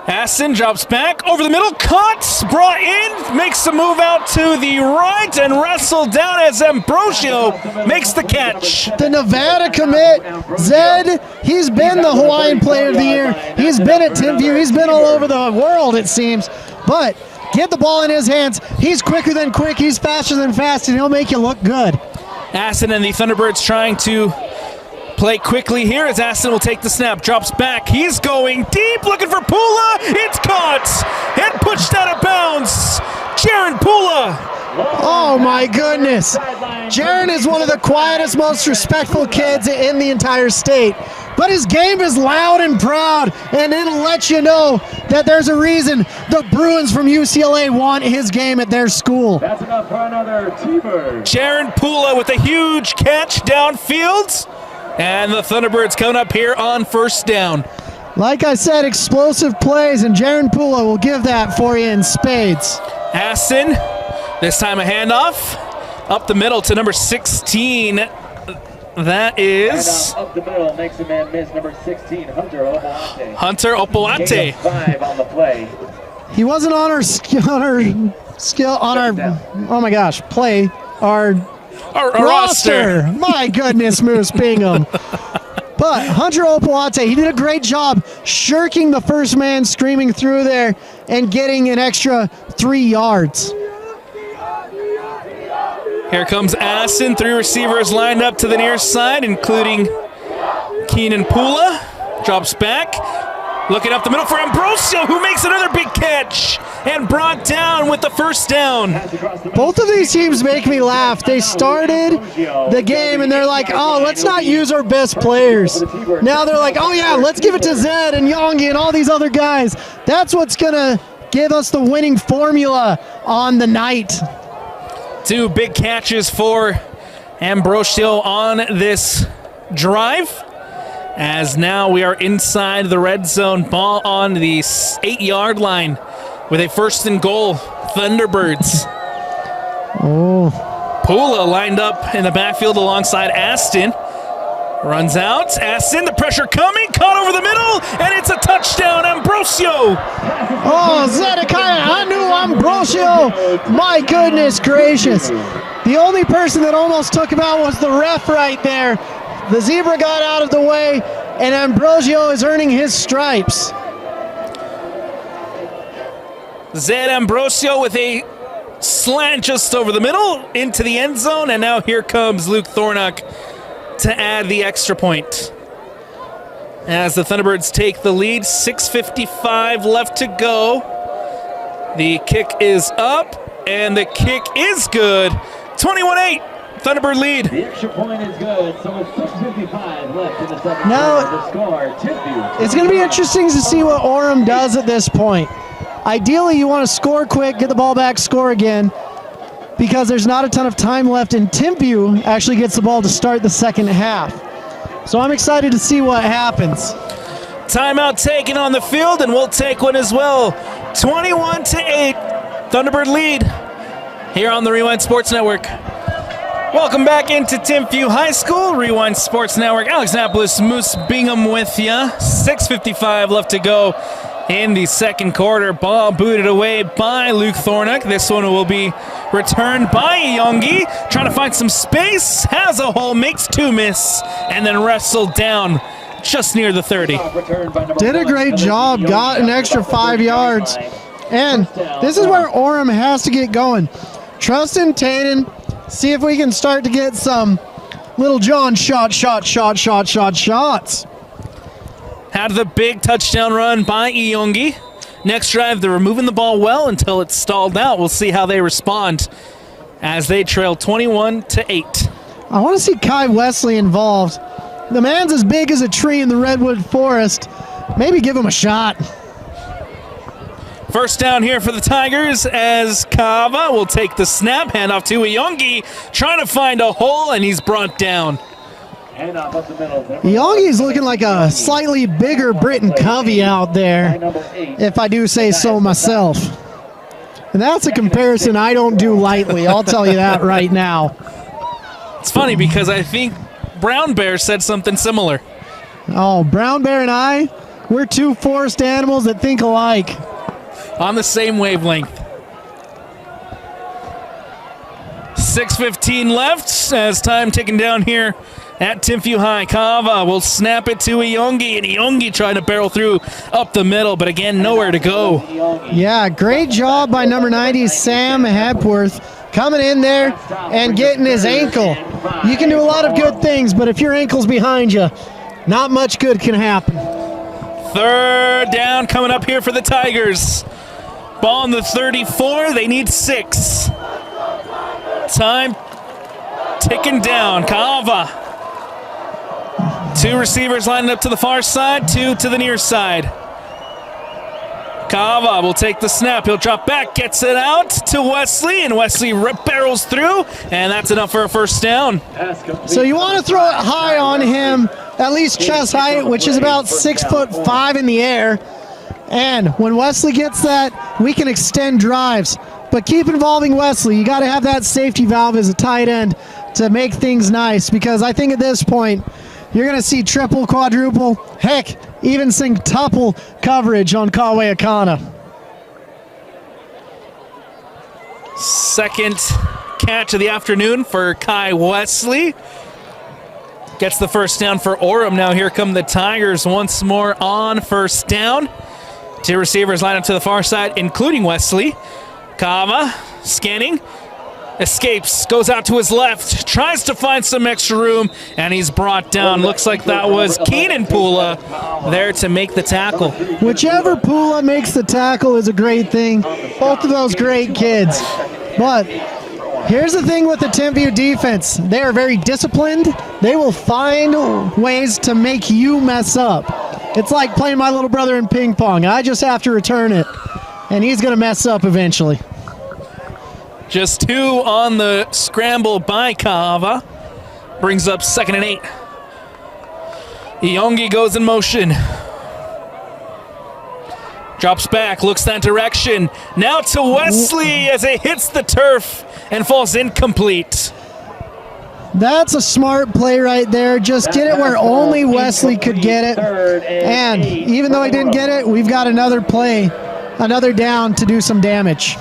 Aston drops back over the middle, caught, brought in, makes the move out to the right and wrestled down as Ambrosio makes the catch. The Nevada commit, Zed, he's been the Hawaiian Player of the Year. He's been at Timpview. He's been all over the world, it seems. But get the ball in his hands. He's quicker than quick. He's faster than fast, and he'll make you look good. Aston and the Thunderbirds trying to play quickly here as Aston will take the snap, drops back. He's going deep, looking for Pula. It's caught and pushed out of bounds. Jaron Pula. Oh my goodness. Jaron is one of the quietest, most respectful kids in the entire state. But his game is loud and proud, and it'll let you know that there's a reason the Bruins from UCLA want his game at their school. That's enough for another T-Bird. Jaron Pula with a huge catch downfield. And the Thunderbirds coming up here on first down. Like I said, explosive plays, and Jaron Pula will give that for you in spades. Aston, this time a handoff. Up the middle to number 16. That is... Up the middle makes a man miss, number 16, Hunter Opoate. Hunter Opoate. 5 on the play. He wasn't on our play, our roster. My goodness, Moose Bingham. But Hunter Opoate, he did a great job shirking the first man screaming through there and getting an extra 3 yards. Here comes Aston. 3 receivers lined up to the near side, including Keenan Pula. Drops back. Looking up the middle for Ambrosio, who makes another big catch and brought down with the first down. Both of these teams make me laugh. They started the game and they're like, oh, let's not use our best players. Now they're like, oh yeah, let's give it to Zed and Yongi and all these other guys. That's what's going to give us the winning formula on the night. 2 big catches for Ambrosio on this drive. As now we are inside the red zone, ball on the 8-yard line with a 1st and goal, Thunderbirds. Oh. Pula lined up in the backfield alongside Aston. Runs out, Aston, the pressure coming, caught over the middle, and it's a touchdown, Ambrosio. Oh, Zedekiah Anu Ambrosio. My goodness gracious. The only person that almost took him out was the ref right there. The zebra got out of the way, and Ambrosio is earning his stripes. Zed Ambrosio with a slant just over the middle into the end zone, and now here comes Luke Thornock to add the extra point. As the Thunderbirds take the lead, 6:55 left to go. The kick is up, and the kick is good. 21-8. Thunderbird lead. The extra point is good, so it's 6:55 left in the second Now, quarter. The score, Timpview. It's going to be interesting to see what Orem does at this point. Ideally, you want to score quick, get the ball back, score again, because there's not a ton of time left, and Timpview actually gets the ball to start the second half. So I'm excited to see what happens. Timeout taken on the field, and we'll take one as well. 21-8, Thunderbird lead here on the Rewind Sports Network. Welcome back into Timpview High School, Rewind Sports Network. Alex Annapolis, Moose Bingham with you. 6:55 left to go in the second quarter. Ball booted away by Luke Thornock. This one will be returned by Yongi. Trying to find some space. Has a hole, makes 2 miss, and then wrestled down just near the 30. Did a great job, got an extra 5 yards. And this is where Orem has to get going. Trust in Taden. See if we can start to get some Little John shots. Had the big touchdown run by Iyongi. Next drive, they're moving the ball well until it's stalled out. We'll see how they respond as they trail 21-8. I want to see Kai Wesley involved. The man's as big as a tree in the redwood forest. Maybe give him a shot. First down here for the Tigers as Kava will take the snap. Handoff to Iyongi, trying to find a hole, and he's brought down. Yongi's looking like a slightly bigger Britton Covey out there, if I do say so myself. And that's a comparison I don't do lightly, I'll tell you that right now. It's funny because I think Brown Bear said something similar. Oh, Brown Bear and I, we're 2 forest animals that think alike. On the same wavelength. 6:15 left as time ticking down here at Timpview High. Kava will snap it to Iyongi, and Iyongi trying to barrel through up the middle, but again, nowhere to go. Yeah, great job by number 90, Sam Hepworth, coming in there and getting his ankle. You can do a lot of good things, but if your ankle's behind you, not much good can happen. Third down coming up here for the Tigers. Ball on the 34, they need 6. Time ticking down. Kava. 2 receivers lining up to the far side, 2 to the near side. Kava will take the snap. He'll drop back, gets it out to Wesley, and Wesley barrels through, and that's enough for a first down. So you want to throw it high on him, at least chest height, which is about 6'5" in the air. And when Wesley gets that, we can extend drives. But keep involving Wesley. You got to have that safety valve as a tight end to make things nice, because I think at this point, you're going to see triple, quadruple, heck, even centuple coverage on Kawe Akana. Second catch of the afternoon for Kai Wesley. Gets the first down for Orem. Now here come the Tigers once more on first down. 2 receivers line up to the far side, including Wesley. Kava scanning. Escapes, goes out to his left, tries to find some extra room, and he's brought down. Looks like that was Keenan Pula there to make the tackle. Whichever Pula makes the tackle is a great thing. Both of those great kids. But here's the thing with the Timpview defense. They are very disciplined. They will find ways to make you mess up. It's like playing my little brother in ping pong. I just have to return it, and he's going to mess up eventually. Just 2 on the scramble by Kava. Brings up 2nd and 8. Iongi goes in motion. Drops back, looks that direction. Now to Wesley as it hits the turf and falls incomplete. That's a smart play right there. Just get it where only Wesley could get it. And even though he didn't get it, we've got another play, another down to do some damage.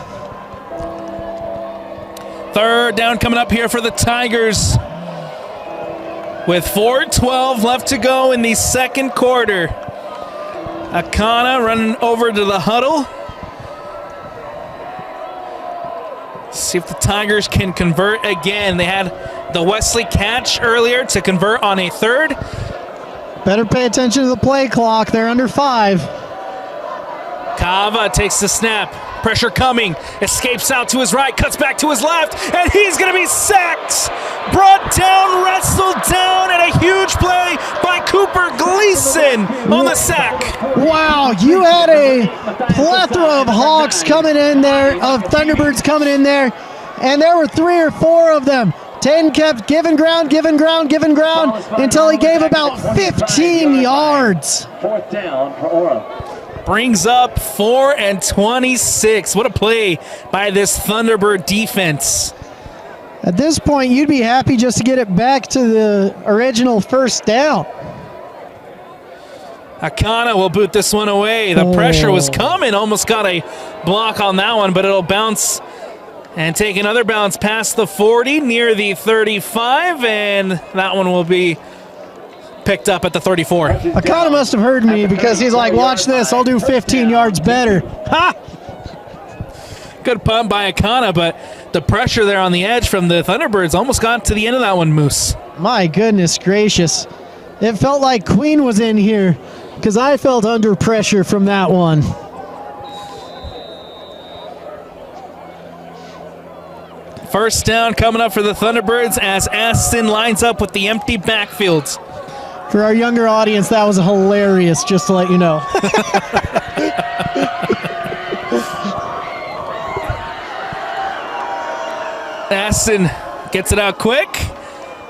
3rd down coming up here for the Tigers. With 4:12 left to go in the second quarter. Akana running over to the huddle. See if the Tigers can convert again. They had the Wesley catch earlier to convert on a 3rd. Better pay attention to the play clock. They're under 5. Kava takes the snap. Pressure coming. Escapes out to his right. Cuts back to his left. And he's going to be sacked. Brought down, wrestled down, and a huge play by Cooper Gleason on the sack. Wow, you had a plethora of Hawks coming in there, of Thunderbirds coming in there, and there were 3 or 4 of them. Ten kept giving ground until he gave about 15 yards. 4th down for Orem. Brings up 4 and 26. What a play by this Thunderbird defense. At this point, you'd be happy just to get it back to the original 1st down. Akana will boot this one away. The pressure was coming. Almost got a block on that one, but it'll bounce and take another bounce past the 40 near the 35, and that one will be picked up at the 34. Akana must have heard me because he's like, watch this, I'll do 15 yards better. Ha! Good punt by Akana, but the pressure there on the edge from the Thunderbirds almost got to the end of that one, Moose. My goodness gracious. It felt like Queen was in here because I felt under pressure from that one. First down coming up for the Thunderbirds as Aston lines up with the empty backfields. For our younger audience, that was hilarious, just to let you know. Aston gets it out quick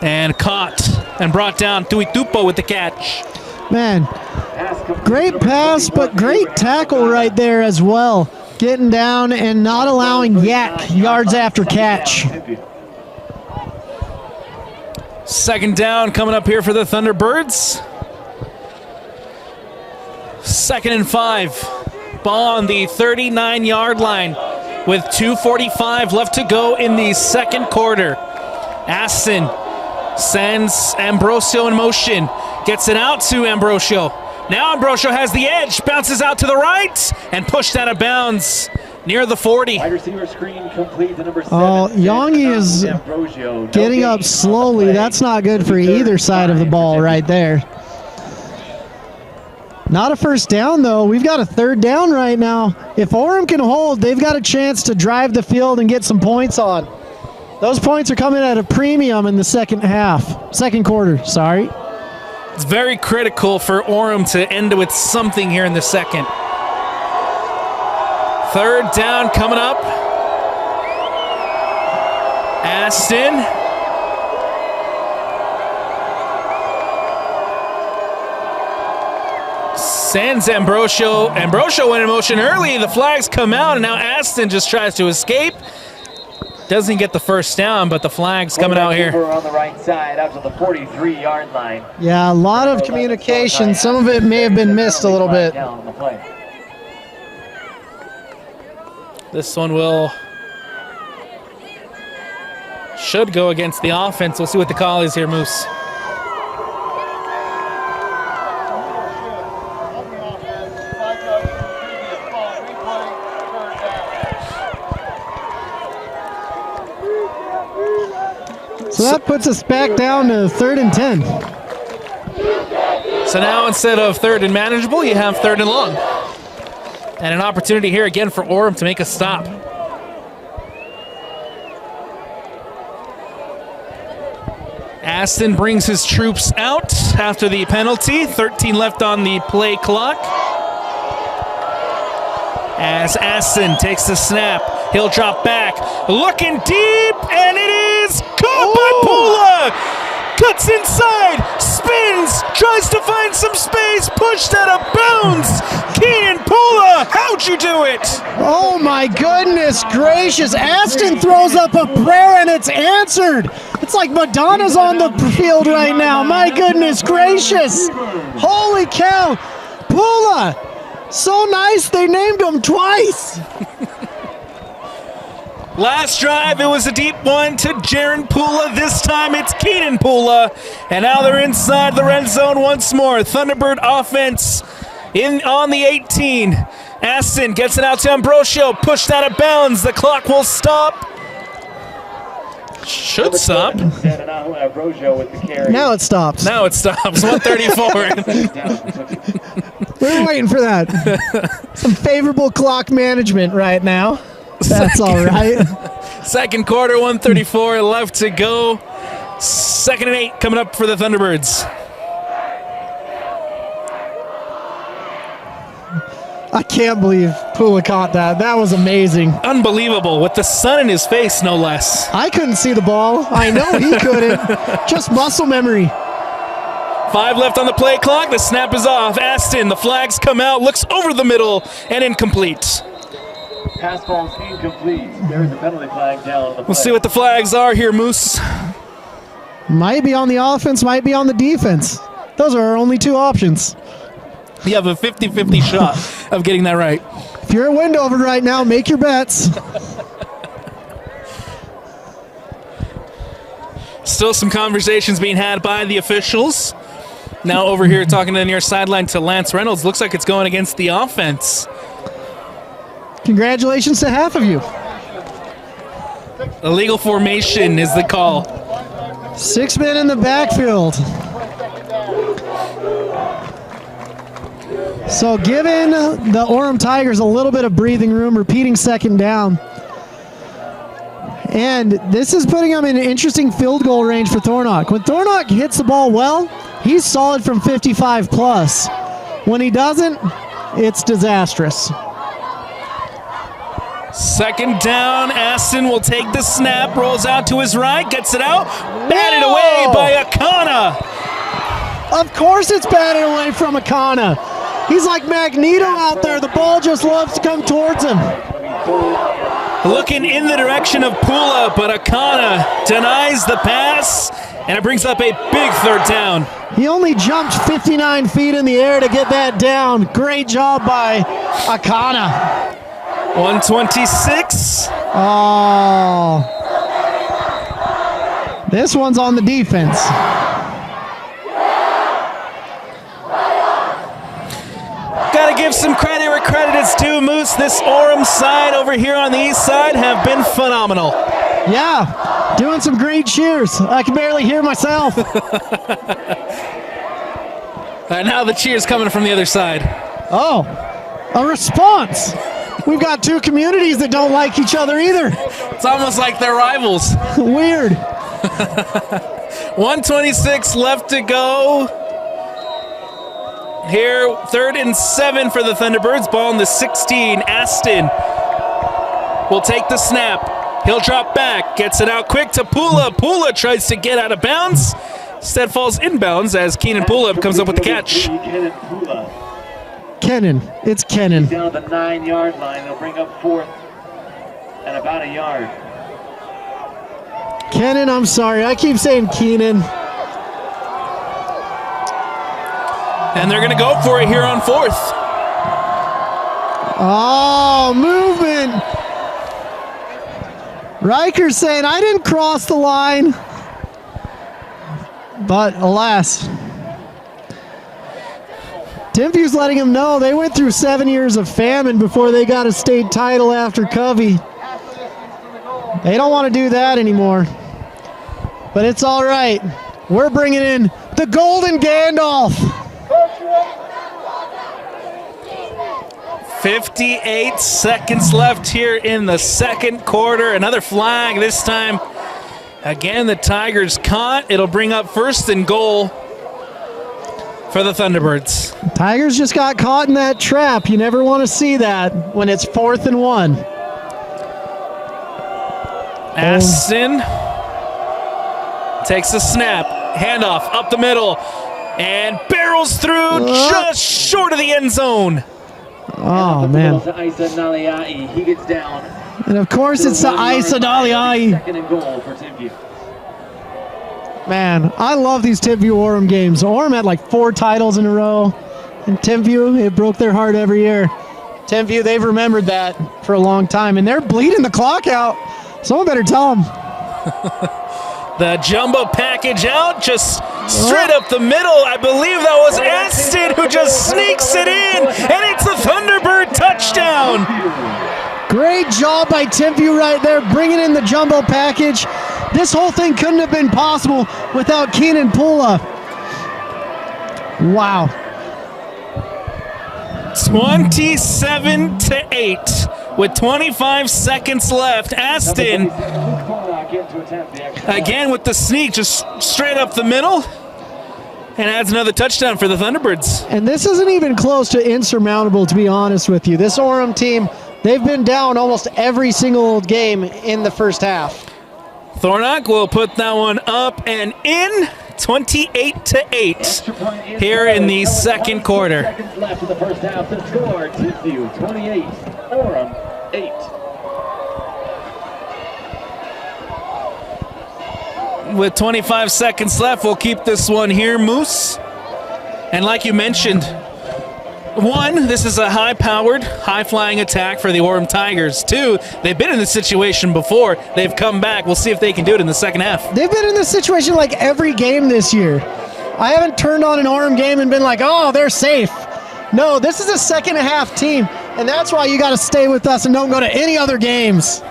and caught and brought down. Tuitupo with the catch. Man, great pass, but great tackle right there as well. Getting down and not allowing yak yards after catch. 2nd down coming up here for the Thunderbirds. 2nd and 5. Ball on the 39-yard line with 2:45 left to go in the second quarter. Aston sends Ambrosio in motion. Gets it out to Ambrosio. Now Ambrosio has the edge. Bounces out to the right and pushed out of bounds near the 40. Wide receiver screen complete to number 7. Oh, Yangi is getting up slowly. That's not good for either side of the ball right there. Not a first down, though. We've got a 3rd down right now. If Orem can hold, they've got a chance to drive the field and get some points on. Those points are coming at a premium in the second quarter, sorry. It's very critical for Orem to end with something here in the second. 3rd down coming up. Aston. Sends Ambrosio. Ambrosio went in motion early. The flags come out, and now Aston just tries to escape. Doesn't get the first down, but the flag's coming out here. On the right side, out to the 43-yard line. Yeah, a lot of communication. Some of it may have been missed a little bit. This one should go against the offense. We'll see what the call is here, Moose. So that puts us back down to 3rd and 10. So now instead of 3rd and manageable, you have 3rd and long. And an opportunity here again for Orem to make a stop. Aston brings his troops out after the penalty. 13 left on the play clock. As Aston takes the snap, he'll drop back, looking deep, and it is caught by Pula! Cuts inside, spins, tries to find some space, pushed out of bounds. Keenan Pula, how'd you do it? Oh my goodness gracious. Aston throws up a prayer and it's answered. It's like Madonna's on the field right now. My goodness gracious. Holy cow. Pula, so nice they named him twice. Last drive, it was a deep one to Jaron Pula. This time it's Keenan Pula. And now they're inside the red zone once more. Thunderbird offense in on the 18. Aston gets it out to Ambrosio, pushed out of bounds. The clock will stop. Should stop. Now it stops. Now it stops. 134. We were waiting for that. Some favorable clock management right now. That's all right. Second quarter, 134 left to go. 2nd and 8 coming up for the Thunderbirds. I can't believe Pula caught that. That was amazing. Unbelievable, with the sun in his face, no less. I couldn't see the ball. I know he couldn't. Just muscle memory. 5 left on the play clock. The snap is off. Aston, the flags come out, looks over the middle, and incomplete. Pass ball's incomplete. There's a penalty flag down on the play. We'll see what the flags are here, Moose. Might be on the offense, might be on the defense. Those are our only two options. You have a 50-50 shot of getting that right. If you're at Wendover right now, make your bets. Still some conversations being had by the officials. Now over here talking to the near sideline to Lance Reynolds. Looks like it's going against the offense. Congratulations to half of you. Illegal formation is the call. 6 men in the backfield. So giving the Orem Tigers a little bit of breathing room, repeating 2nd down. And this is putting them in an interesting field goal range for Thornock. When Thornock hits the ball well, he's solid from 55 plus. When he doesn't, it's disastrous. 2nd down, Aston will take the snap, rolls out to his right, gets it out, batted away by Akana. Of course it's batted away from Akana. He's like Magneto out there. The ball just loves to come towards him. Looking in the direction of Pula, but Akana denies the pass, and it brings up a big 3rd down. He only jumped 59 feet in the air to get that down. Great job by Akana. 126. Oh. This one's on the defense. Got to give some credit where credit is due, Moose. This Orem side over here on the east side have been phenomenal. Yeah, doing some great cheers. I can barely hear myself. And now the cheers coming from the other side. Oh, a response. We've got two communities that don't like each other either. It's almost like they're rivals. Weird. 126 left to go. Here, 3rd and 7 for the Thunderbirds. Ball in the 16. Aston will take the snap. He'll drop back. Gets it out quick to Pula. Pula tries to get out of bounds. Instead falls inbounds as Keenan Pula comes up with the catch. Kennan. It's Kennan. Down the 9-yard line. They'll bring up 4th and about a yard. Kennan, I'm sorry. I keep saying Keenan. And they're going to go for it here on 4th. Oh, movement. Riker saying, I didn't cross the line. But alas, Timpview's letting him know they went through 7 years of famine before they got a state title after Covey. They don't want to do that anymore. but it's all right. We're bringing in the Golden Gandalf. 58 seconds left here in the second quarter. Another flag this time. Again, the Tigers caught. It'll bring up first and goal for the Thunderbirds. Tigers just got caught in that trap. You never want to see that when it's 4th and 1. Aston takes a snap. Handoff up the middle and barrels through just short of the end zone. Oh, man. He gets down. And of course, it's the Isa Daliai. Second and goal for Timpview. Man, I love these Timpview Orem games. Orem had like 4 titles in a row. And Timpview, it broke their heart every year. Timpview, they've remembered that for a long time. And they're bleeding the clock out. Someone better tell them. The jumbo package out, just straight up the middle. I believe that was Aston who just sneaks it in. And it's a Thunderbird touchdown. Great job by Timpview right there, bringing in the jumbo package. This whole thing couldn't have been possible without Keenan Pula. Wow. 27-8 with 25 seconds left. Aston again with the sneak, just straight up the middle, and adds another touchdown for the Thunderbirds. And this isn't even close to insurmountable, to be honest with you. This Orem team, they've been down almost every single game in the first half. Thornock will put that one up and in. 28-8 here in the second quarter. Seconds left in the first half. The score: Timpview 28, Orem 8. With 25 seconds left, we'll keep this one here, Moose. And like you mentioned, one, this is a high-powered, high-flying attack for the Orem Tigers. Two, they've been in this situation before. They've come back. We'll see if they can do it in the second half. They've been in this situation like every game this year. I haven't turned on an Orem game and been like, oh, they're safe. No, this is a second-half team, and that's why you got to stay with us and don't go to any other games.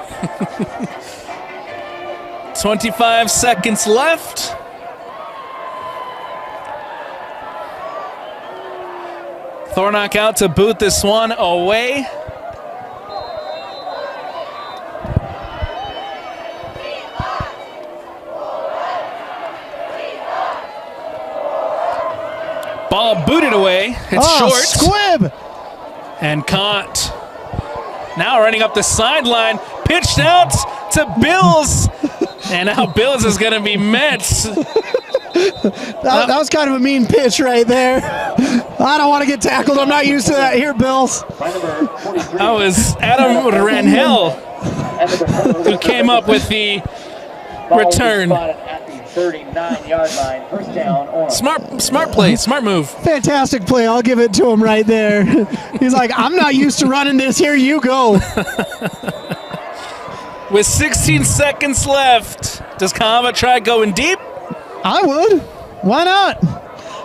25 seconds left. Thornock out to boot this one away. Ball booted away. It's short. Squib! And caught. Now running up the sideline. Pitched out to Bills. And now Bills is going to be met. That was kind of a mean pitch right there. I don't want to get tackled. I'm not used to that here, Bills. That was Adam Ranhel who came up with the return. At the 39-yard line. First down, Orem. Smart play, smart move. Fantastic play. I'll give it to him right there. He's like, I'm not used to running this. Here you go. With 16 seconds left, does Kava try going deep? I would. Why not?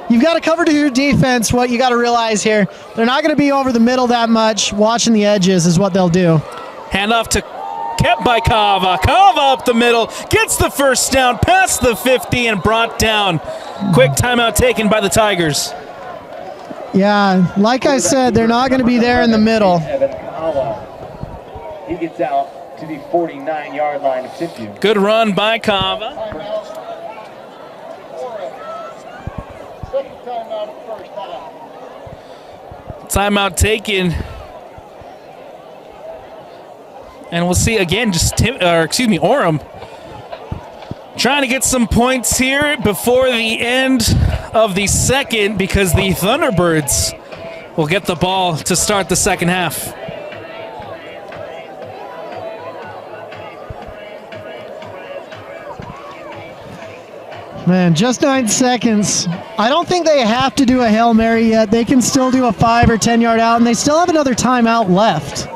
You've got to cover to your defense. What you got to realize here, they're not going to be over the middle that much. Watching the edges is what they'll do. Handoff to kept by Kava. Kava up the middle, gets the first down, past the 50 and brought down. Quick timeout taken by the Tigers. Yeah, like I said, they're not going to be there in the middle. He gets out to the 49-yard line of Timpview. Good run by Kava. Second timeout of the first half. Timeout taken. And we'll see again, Orem trying to get some points here before the end of the second, because the Thunderbirds will get the ball to start the second half. Man, just 9 seconds. I don't think they have to do a Hail Mary yet. They can still do a 5 or 10 yard out, and they still have another timeout left.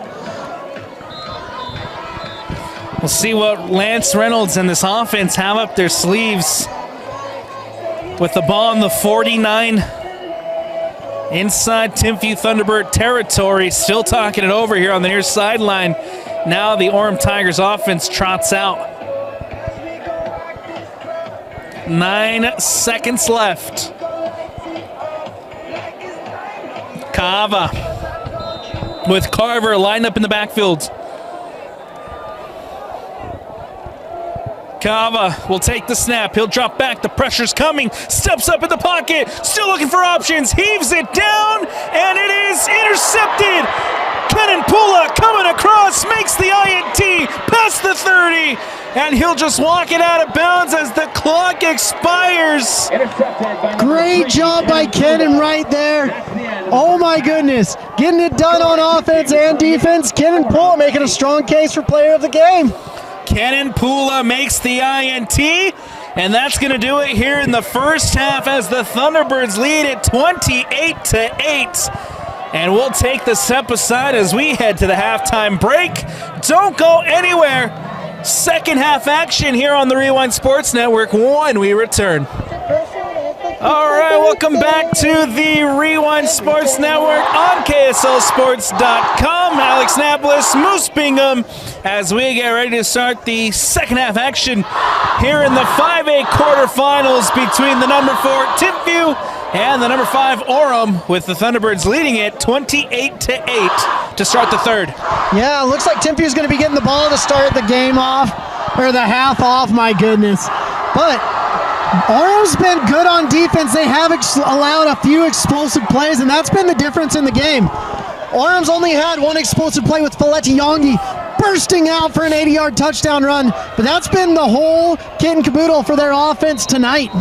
We'll see what Lance Reynolds and this offense have up their sleeves. With the ball in the 49 inside Timpview Thunderbird territory, still talking it over here on the near sideline. Now the Orem Tigers offense trots out. 9 seconds left. Kava with Carver lined up in the backfield. Kava will take the snap. He'll drop back. The pressure's coming. Steps up in the pocket. Still looking for options. Heaves it down, and it is intercepted. Kenan Pula coming across, makes the INT past the 30, and he'll just walk it out of bounds as the clock expires. Great job by Kenan right there. Oh my goodness. Getting it done on offense and defense. Kenan Pula making a strong case for player of the game. Kenan Pula makes the INT, and that's going to do it here in the first half as the Thunderbirds lead at 28-8. And we'll take the step aside as we head to the halftime break. Don't go anywhere. Second half action here on the Rewind Sports Network when we return. All right, welcome back to the Rewind Sports Network on KSLSports.com. Alex Napolis, Moose Bingham, as we get ready to start the second half action here in the 5A quarterfinals between the number 4 Timpview and the number 5 Orem, with the Thunderbirds leading it 28-8 to start the third. Yeah, looks like Timpview's going to be getting the ball to start the game off, or the half off, my goodness. But Orem's been good on defense. They have allowed a few explosive plays, and that's been the difference in the game. Orem's only had one explosive play with Feletti Yongi bursting out for an 80-yard touchdown run, but that's been the whole kit and caboodle for their offense tonight.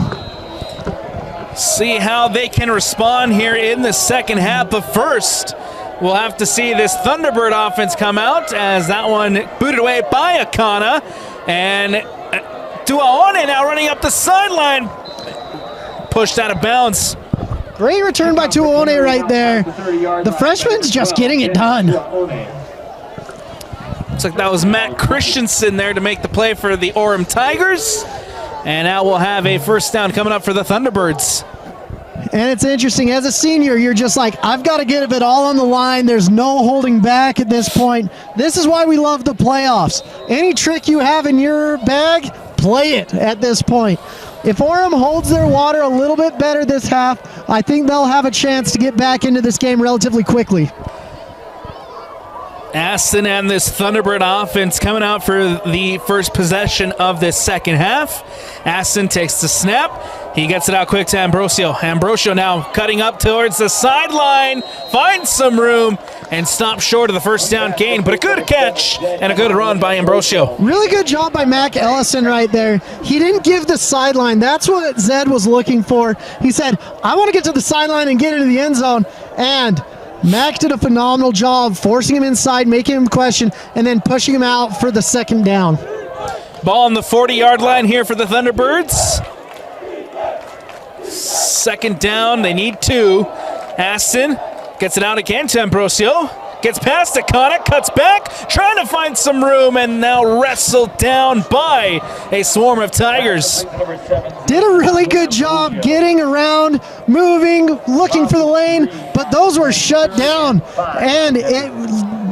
See how they can respond here in the second half, but first we'll have to see this Thunderbird offense come out as that one booted away by Akana, and Duaone now running up the sideline, pushed out of bounds. Great return by Duaone right there. The freshman's just getting it done. Looks like that was Matt Christensen there to make the play for the Orem Tigers. And now we'll have a first down coming up for the Thunderbirds. And it's interesting, as a senior, you're just like, I've got to get it all on the line. There's no holding back at this point. This is why we love the playoffs. Any trick you have in your bag, play it at this point. If Orem holds their water a little bit better this half, I think they'll have a chance to get back into this game relatively quickly. Aston and this Thunderbird offense coming out for the first possession of this second half. Aston takes the snap. He gets it out quick to Ambrosio. Ambrosio now cutting up towards the sideline, finds some room, and stops short of the first down gain. But a good catch and a good run by Ambrosio. Really good job by Mac Ellison right there. He didn't give the sideline. That's what Zed was looking for. He said, I want to get to the sideline and get into the end zone. And Mac did a phenomenal job forcing him inside, making him question, and then pushing him out for the second down. Ball on the 40-yard line here for the Thunderbirds. Second down, they need 2. Aston gets it out again to Ambrosio. Gets past Akana, cuts back, trying to find some room, and now wrestled down by a swarm of Tigers. Did a really good job getting around, moving, looking for the lane, but those were shut down, and it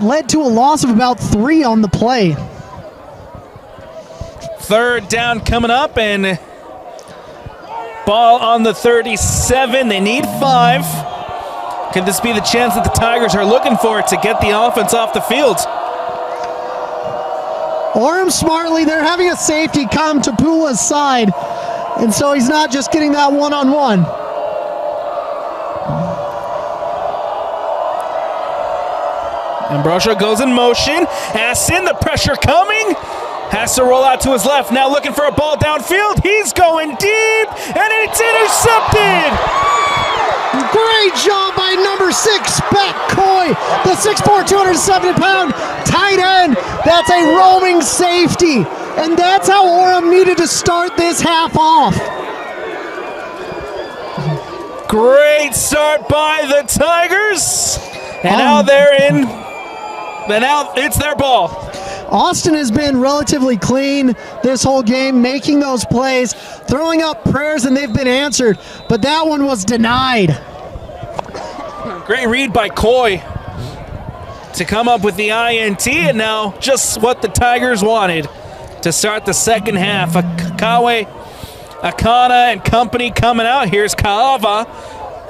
led to a loss of about 3 on the play. Third down coming up, and ball on the 37. They need 5. Could this be the chance that the Tigers are looking for to get the offense off the field? Orem smartly, they're having a safety come to Pula's side, and so he's not just getting that one-on-one. Ambrosio goes in motion. Aston, the pressure coming. Has to roll out to his left. Now looking for a ball downfield. He's going deep, and it's intercepted. Great job by number 6, Beck Coy, the 6'4", 270-pound tight end. That's a roaming safety, and that's how Orem needed to start this half off. Great start by the Tigers, and now it's their ball. Austin has been relatively clean this whole game, making those plays, throwing up prayers, and they've been answered, but that one was denied. Great read by Coy to come up with the INT, and now just what the Tigers wanted to start the second half. Akawe Akana and company coming out. Here's Kaava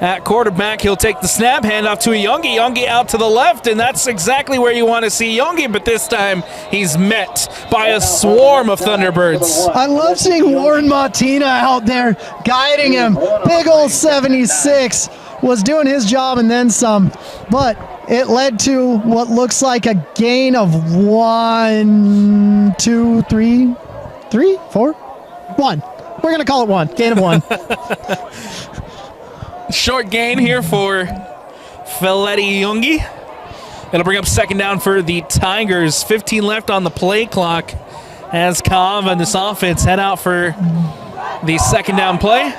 at quarterback. He'll take the snap, hand off to Yongi. Yongi out to the left, and that's exactly where you want to see Yongi, but this time he's met by a swarm of Thunderbirds. I love seeing Warren Martina out there guiding him. Big old 76 was doing his job and then some, but it led to what looks like a gain of 1, 2, 3, 4, 1. We're going to call it 1. Gain of 1. Short gain here for Feletti Yongi. It'll bring up second down for the Tigers. 15 left on the play clock as Kaava and this offense head out for the second down play.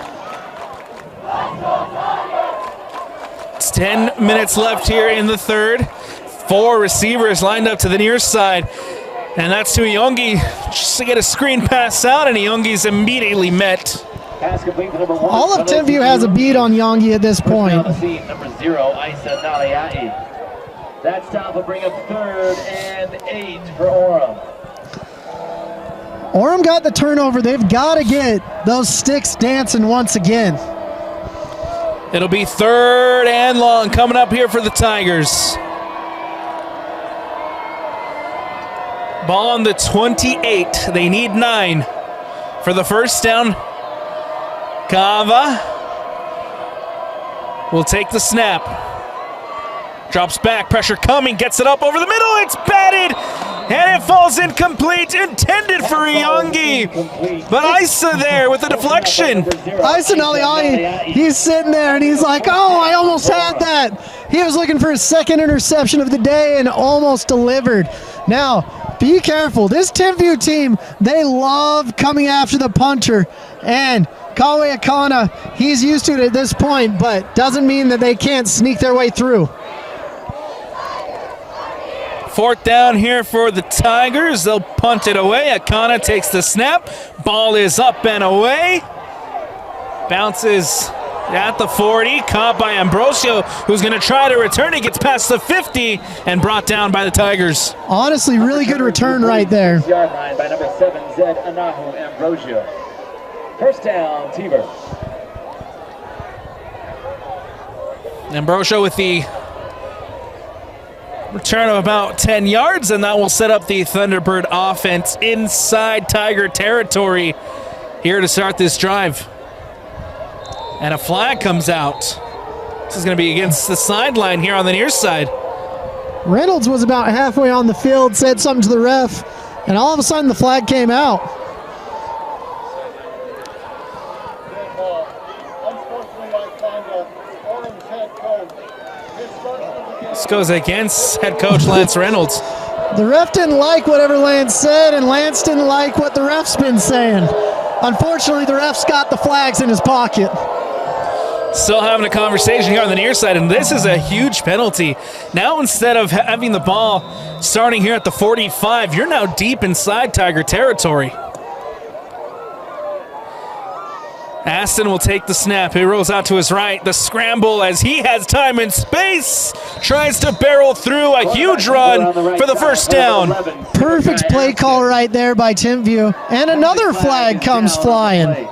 It's 10 minutes left here in the third. 4 receivers lined up to the near side. And that's to Yongi just to get a screen pass out, and Yongi's immediately met. All of Timpview has a beat on Yongi at this point. Number 0, Isa Naliai. That stop will bring up 3rd and 8 for Orem. Orem got the turnover. They've got to get those sticks dancing once again. It'll be 3rd and long coming up here for the Tigers. Ball on the 28. They need 9 for the first down. Kaava will take the snap. Drops back, pressure coming, gets it up over the middle. It's batted, and it falls incomplete. Intended for Yongi, but Isa there with the deflection. Isa Naliai, he's sitting there and he's like, oh, I almost had that. He was looking for his second interception of the day and almost delivered. Now, be careful. This Timpview team, they love coming after the punter, and Kawe Akana, he's used to it at this point, but doesn't mean that they can't sneak their way through. 4th down here for the Tigers. They'll punt it away. Akana takes the snap. Ball is up and away. Bounces at the 40. Caught by Ambrosio, who's going to try to return. He gets past the 50 and brought down by the Tigers. Honestly, really good return right there. Yard line by number 7, Zed Anahu Ambrosio. First down, T-Birds. Ambrosio with the return of about 10 yards, and that will set up the Thunderbird offense inside Tiger territory here to start this drive. And a flag comes out. This is going to be against the sideline here on the near side. Reynolds was about halfway on the field, said something to the ref, and all of a sudden the flag came out. This goes against head coach Lance Reynolds. The ref didn't like whatever Lance said, and Lance didn't like what the ref's been saying. Unfortunately, the ref's got the flags in his pocket. Still having a conversation here on the near side, and this is a huge penalty. Now, instead of having the ball starting here at the 45, you're now deep inside Tiger territory. Aston will take the snap. He rolls out to his right. The scramble as he has time and space. Tries to barrel through a huge run for the first down. Perfect play call right there by Timpview. And another flag comes flying.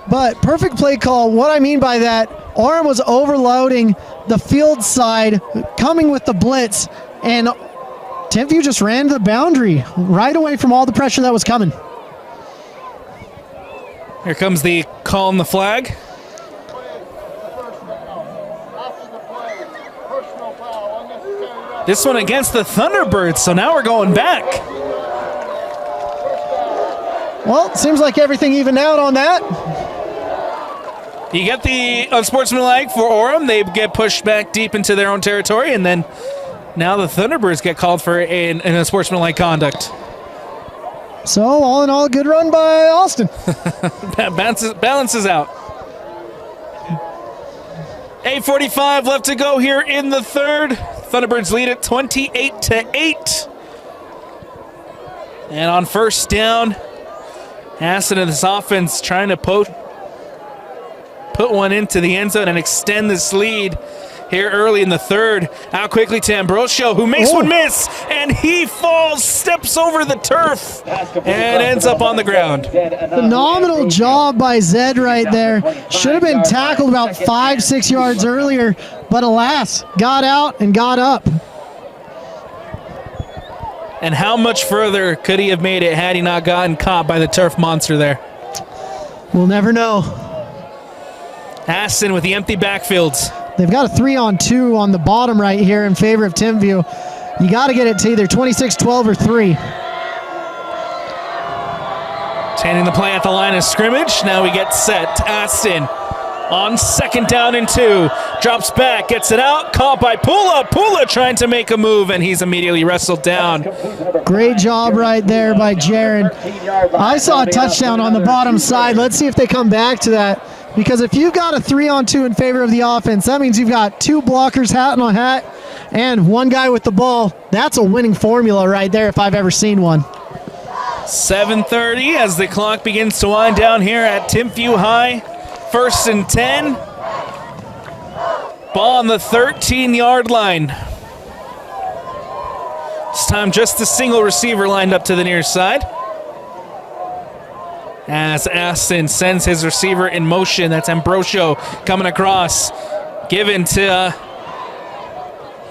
But perfect play call, what I mean by that, Orem was overloading the field side, coming with the blitz, and Timpview just ran to the boundary right away from all the pressure that was coming. Here comes the call on the flag. This one against the Thunderbirds, so now we're going back. Well, seems like everything evened out on that. You get the unsportsmanlike for Orem. They get pushed back deep into their own territory, and then now the Thunderbirds get called for an unsportsmanlike conduct. So, all in all, a good run by Austin. Balances out. 8:45 left to go here in the third. Thunderbirds lead it 28-8. And on first down, Hassan and this offense trying to put one into the end zone and extend this lead. here early in the third. Out quickly to Ambrosio, who makes one miss, and he falls, steps over the turf, and ends up on the ground. Phenomenal job by Zed right there. Should have been tackled about 5-6 yards earlier, but alas, got out and got up. And how much further could he have made it had he not gotten caught by the turf monster there? We'll never know. Aston with the empty backfields. They've got a 3-on-2 on the bottom right here in favor of Timpview. You got to get it to either 26-12 or 3. Standing the play at the line of scrimmage. Now we get set. Aston on 2nd down and 2. Drops back, gets it out. Caught by Pula. Pula trying to make a move, and he's immediately wrestled down. Great job right there by Jaron. I saw a touchdown on the bottom side. Let's see if they come back to that. Because if you've got a 3-on-2 in favor of the offense, that means you've got 2 blockers, hat on hat, and 1 guy with the ball. That's a winning formula right there if I've ever seen one. 7:30 as the clock begins to wind down here at Timpview High. 1st and 10. Ball on the 13-yard line. This time just a single receiver lined up to the near side. As Aston sends his receiver in motion. That's Ambrosio coming across. Given to,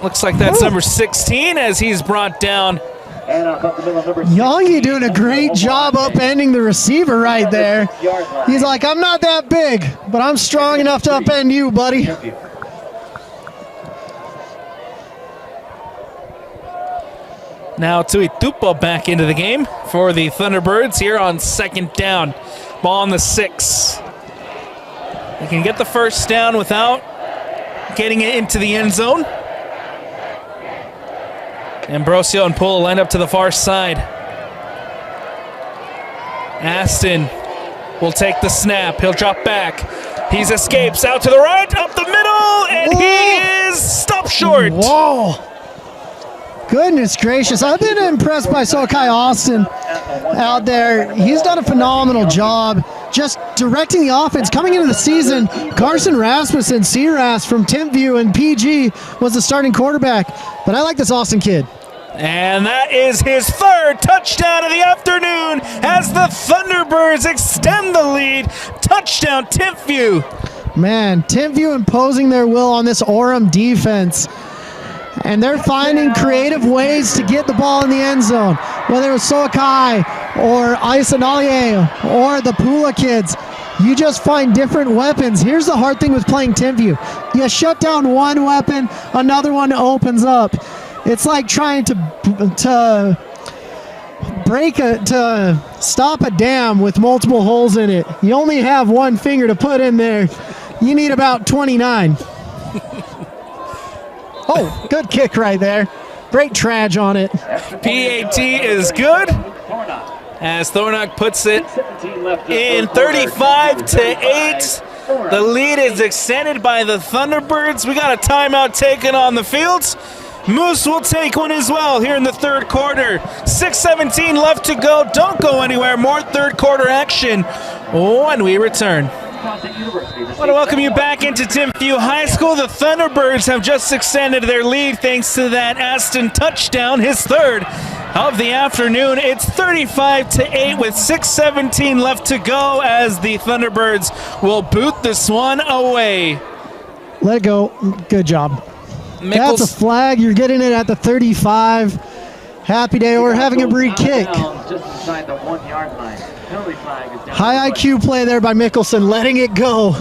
looks like that's number 16 as he's brought down. Youngie doing a great job upending the receiver right there. He's like, I'm not that big, but I'm strong enough to upend you, buddy. Now Tui Tupo back into the game for the Thunderbirds here on 2nd down. Ball on the 6. They can get the 1st down without getting it into the end zone. Ambrosio and Pula lined up to the far side. Aston will take the snap. He'll drop back. He escapes out to the right, up the middle, and he is stopped short. Whoa. Goodness gracious. I've been impressed by Sokai Austin out there. He's done a phenomenal job just directing the offense. Coming into the season, Carson Rasmussen, C-Ras from Timpview and PG was the starting quarterback. But I like this Austin kid. And that is his 3rd touchdown of the afternoon as the Thunderbirds extend the lead. Touchdown, Timpview. Man, Timpview imposing their will on this Orem defense. And they're finding creative ways to get the ball in the end zone. Whether it was Sokai or Aisanalier or the Pula kids, you just find different weapons. Here's the hard thing with playing Timpview. You shut down one weapon, another one opens up. It's like trying to stop a dam with multiple holes in it. You only have one finger to put in there. You need about 29. Oh, good kick right there. Great traj on it. PAT is good as Thornock puts it in 35-8. The lead is extended by the Thunderbirds. We got a timeout taken on the fields. Moose will take one as well here in the 3rd quarter. 6:17 left to go. Don't go anywhere. More 3rd quarter action when we return. I want to welcome you back into Timpview High School. The Thunderbirds have just extended their lead thanks to that Aston touchdown, his 3rd of the afternoon. It's 35-8 with 6:17 left to go as the Thunderbirds will boot this one away. Let it go. Good job. That's a flag. You're getting it at the 35. Happy day. We're having a free kick. Just inside the 1-yard line. Penalty flag is down. High IQ play there by Mickelson, letting it go.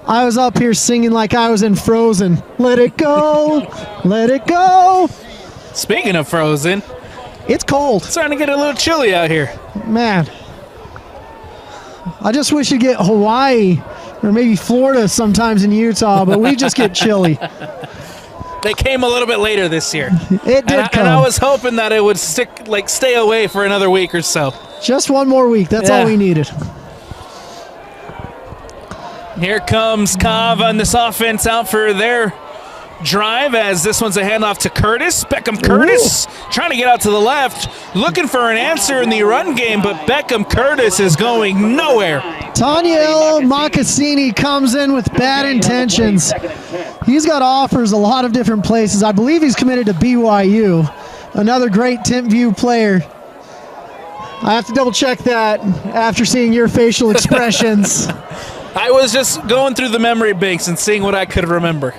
I was up here singing like I was in Frozen. Let it go. Let it go. Speaking of Frozen, it's cold. It's starting to get a little chilly out here. Man, I just wish you'd get Hawaii or maybe Florida sometimes in Utah, but we just get chilly. They came a little bit later this year. It did come. And I was hoping that it would stay away for another week or so. Just one more week. That's all we needed. Here comes Kav on this offense out for their drive as this one's a handoff to Curtis. Beckham Curtis trying to get out to the left, looking for an answer in the run game, but Beckham Curtis is going nowhere. Taniel Mocassini comes in with bad intentions. He's got offers a lot of different places. I believe he's committed to BYU. Another great Timpview player. I have to double check that after seeing your facial expressions. I was just going through the memory banks and seeing what I could remember.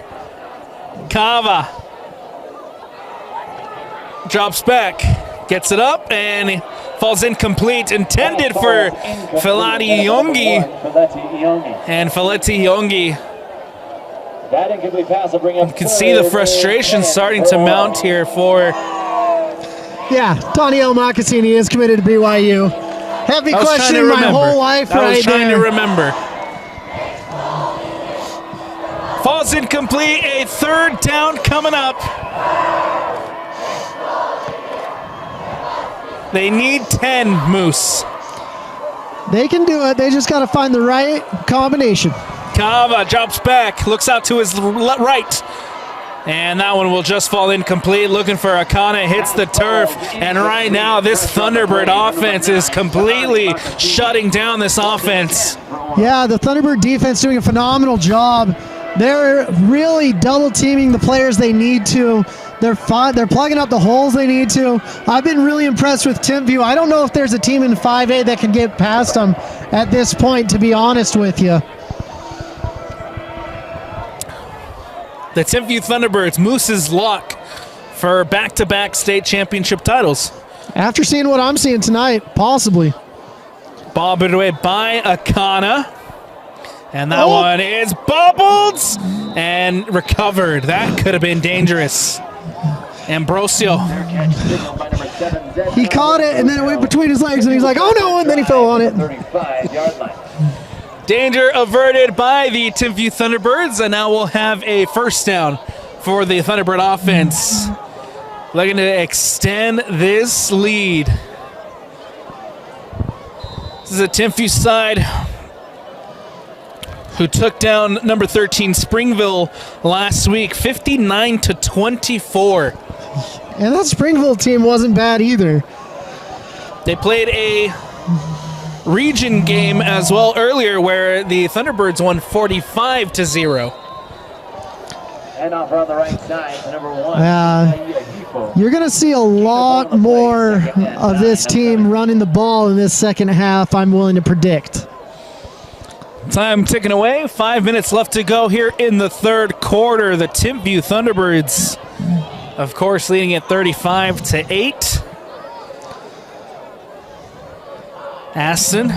Kava drops back, gets it up, and falls incomplete. Intended for Filati Yongi. And Filati Yongi. That incomplete pass will bring up. You can see the frustration starting to mount here for. Yeah, Taniel Mocassini is committed to BYU. Have me questioning my whole life right there. I was trying to remember. Falls incomplete, a third down coming up. They need 10, Moose. They can do it. They just got to find the right combination. Kava drops back, looks out to his right. And that one will just fall incomplete. Looking for Akana, hits the turf. And right now, this Thunderbird offense is completely shutting down this offense. Yeah, the Thunderbird defense doing a phenomenal job. They're really double teaming the players they need to. They're plugging up the holes they need to. I've been really impressed with Timpview. I don't know if there's a team in 5A that can get past them at this point, to be honest with you. The Timpview Thunderbirds, Moose's luck for back-to-back state championship titles. After seeing what I'm seeing tonight, possibly. Ball bit away by Akana. And that one is bobbled and recovered. That could have been dangerous. Ambrosio. He caught it, and then it went between his legs, and he's like, oh no, and then he fell on it. 35-yard line. Danger averted by the Timpview Thunderbirds, and now we'll have a first down for the Thunderbird offense. Looking to extend this lead. This is a Timpview side who took down number 13 Springville last week, 59-24. And that Springville team wasn't bad either. They played a region game as well earlier where the Thunderbirds won 45-0. And off on the right side, number 1. You're going to see a lot more of this team running the ball in this second half, I'm willing to predict. Time ticking away. 5 minutes left to go here in the third quarter. The Timpview Thunderbirds, of course, leading at 35-8. Aston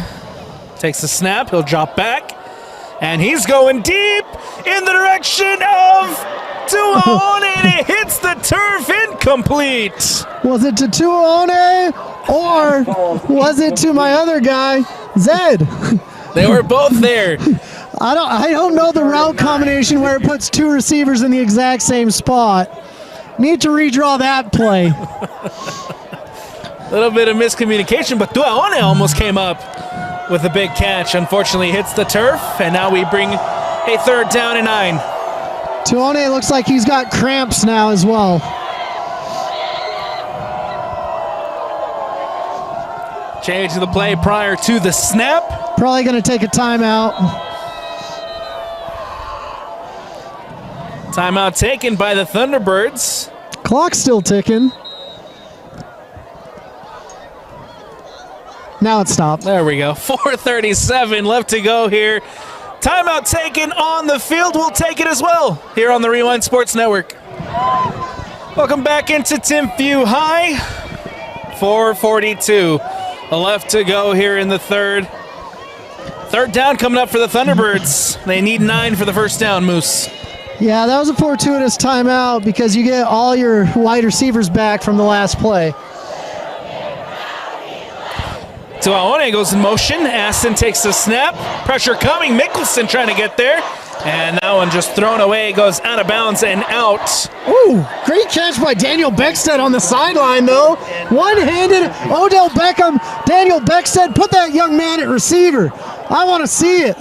takes the snap. He'll drop back. And he's going deep in the direction of Tuaone. And it hits the turf, incomplete. Was it to Tuaone or was it to my other guy, Zed? They were both there. I don't know the route combination where it puts two receivers in the exact same spot. Need to redraw that play. A little bit of miscommunication, but Tuaone almost came up with a big catch. Unfortunately, hits the turf, and now we bring a third down and 9. Tuaone looks like he's got cramps now as well. Change to the play prior to the snap. Probably going to take a timeout. Timeout taken by the Thunderbirds. Clock's still ticking. Now it stopped. There we go. 4:37 left to go here. Timeout taken on the field. We'll take it as well here on the Rewind Sports Network. Welcome back into Timpview High. 4:42 left to go here in the third. Third down coming up for the Thunderbirds. They need 9 for the first down, Moose. Yeah, that was a fortuitous timeout because you get all your wide receivers back from the last play. Tuaone goes in motion. Aston takes the snap. Pressure coming. Mickelson trying to get there. And that one just thrown away. Goes out of bounds and out. Ooh, great catch by Daniel Beckstead on the sideline, though. One-handed Odell Beckham. Daniel Beckstead, put that young man at receiver. I want to see it.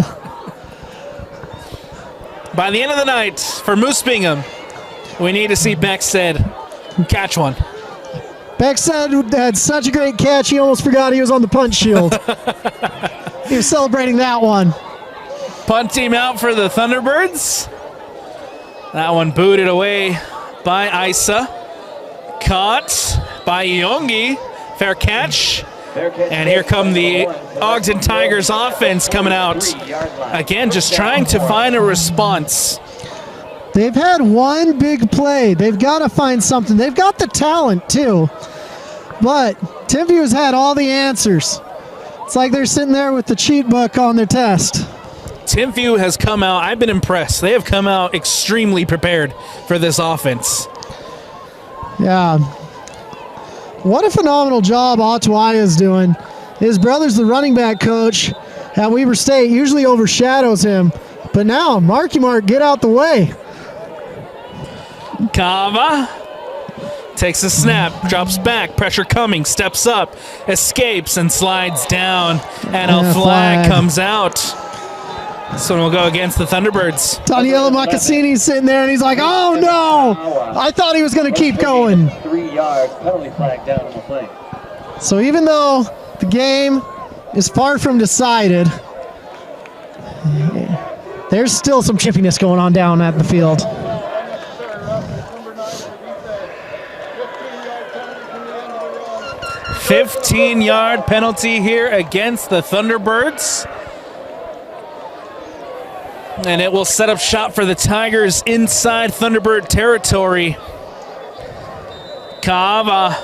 By the end of the night, for Moose Bingham, we need to see Beckstead catch one. Beckstead had such a great catch, he almost forgot he was on the punch shield. He was celebrating that one. Punt team out for the Thunderbirds. That one booted away by Isa. Caught by Yongi. Fair catch. And here come the Ogden Tigers offense coming out. Again, just trying to find a response. They've had one big play. They've got to find something. They've got the talent, too. But Timpview's had all the answers. It's like they're sitting there with the cheat book on their test. Timpview has come out, I've been impressed. They have come out extremely prepared for this offense. Yeah. What a phenomenal job Otwaya is doing. His brother's the running back coach at Weber State, usually overshadows him. But now, Marky Mark, get out the way. Kava takes a snap, drops back, pressure coming, steps up, escapes and slides down, and a flag comes out. This one will go against the Thunderbirds. Daniele Macassini's sitting there and he's like, oh no! I thought he was going to keep going. 3 yards, penalty flag down on the play. So even though the game is far from decided, there's still some chippiness going on down at the field. 15-yard penalty here against the Thunderbirds. And it will set up shop for the Tigers inside Thunderbird territory. Kava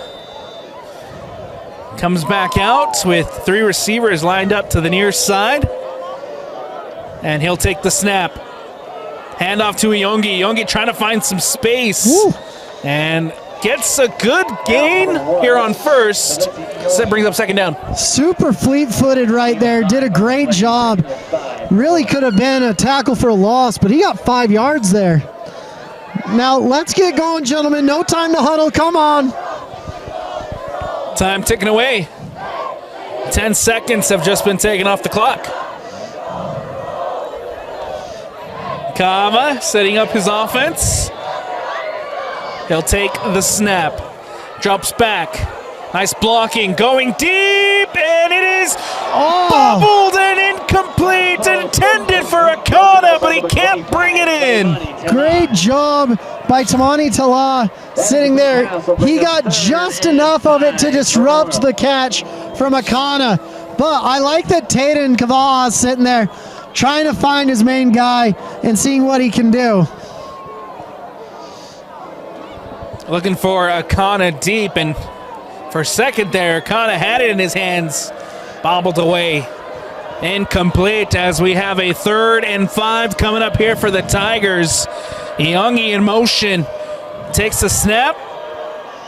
comes back out with 3 receivers lined up to the near side. And he'll take the snap. Hand off to Iongi. Iongi trying to find some space. Woo. And gets a good gain here on first. So that brings up second down. Super fleet-footed right there. Did a great job. Really could have been a tackle for a loss, but he got 5 yards there. Now, let's get going, gentlemen. No time to huddle. Come on. Time ticking away. 10 seconds have just been taken off the clock. Kava setting up his offense. He'll take the snap. Drops back. Nice blocking. Going deep, and it is bobbled and incomplete. Intended for Akana, but he can't bring it in. Great job by Tamani Tala sitting there. He got just enough of it to disrupt the catch from Akana. But I like that Taden Kava'a is sitting there trying to find his main guy and seeing what he can do. Looking for Akana deep, and for a second there, Akana had it in his hands. Bobbled away. Incomplete as we have a 3rd and 5 coming up here for the Tigers. Iongi in motion. Takes the snap.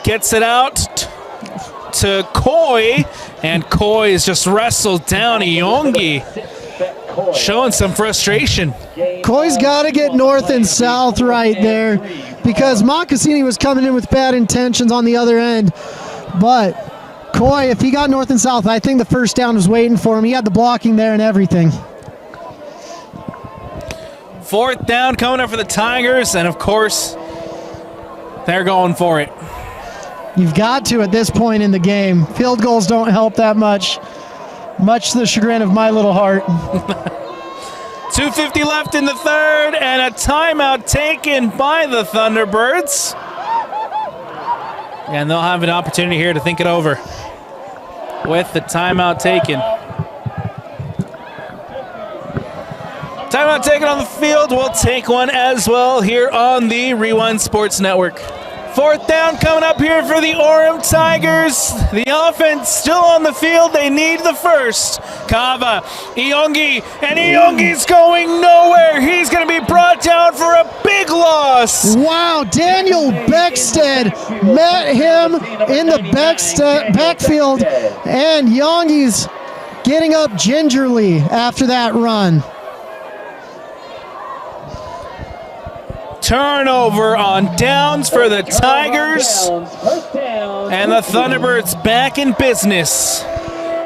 Gets it out to Coy. And Coy is just wrestled down. Iongi showing some frustration. Coy's got to get north and south right there because Mocassini was coming in with bad intentions on the other end. But Coy, if he got north and south, I think the first down was waiting for him. He had the blocking there and everything. 4th down coming up for the Tigers, and of course, they're going for it. You've got to at this point in the game. Field goals don't help that much. Much to the chagrin of my little heart. 2:50 left in the 3rd, and a timeout taken by the Thunderbirds. And they'll have an opportunity here to think it over with the timeout taken. Timeout taken on the field. We'll take one as well here on the Rewind Sports Network. 4th down coming up here for the Orem Tigers. The offense still on the field. They need the first. Kava, Iongi, and Iongi's going nowhere. He's going to be brought down for a big loss. Wow, Daniel Beckstead met him in the backfield, and Iongi's getting up gingerly after that run. Turnover on downs for the Tigers, and the Thunderbirds back in business.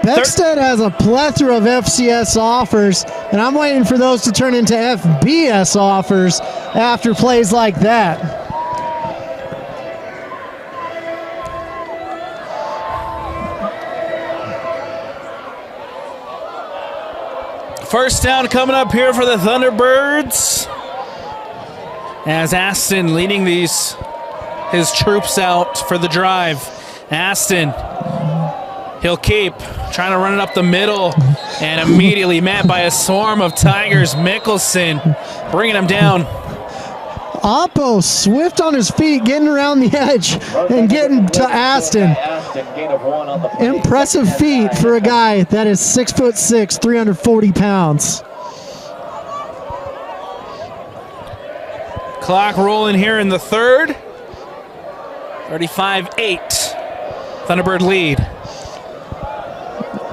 Beckstead has a plethora of FCS offers, and I'm waiting for those to turn into FBS offers after plays like that. First down coming up here for the Thunderbirds. As Aston leading his troops out for the drive. Aston, he'll keep trying to run it up the middle and immediately met by a swarm of Tigers. Mickelson bringing him down. Oppo swift on his feet, getting around the edge and getting to Aston. Impressive feat for a guy that is 6'6", 340 pounds. Clock rolling here in the third. 35-8. Thunderbird lead.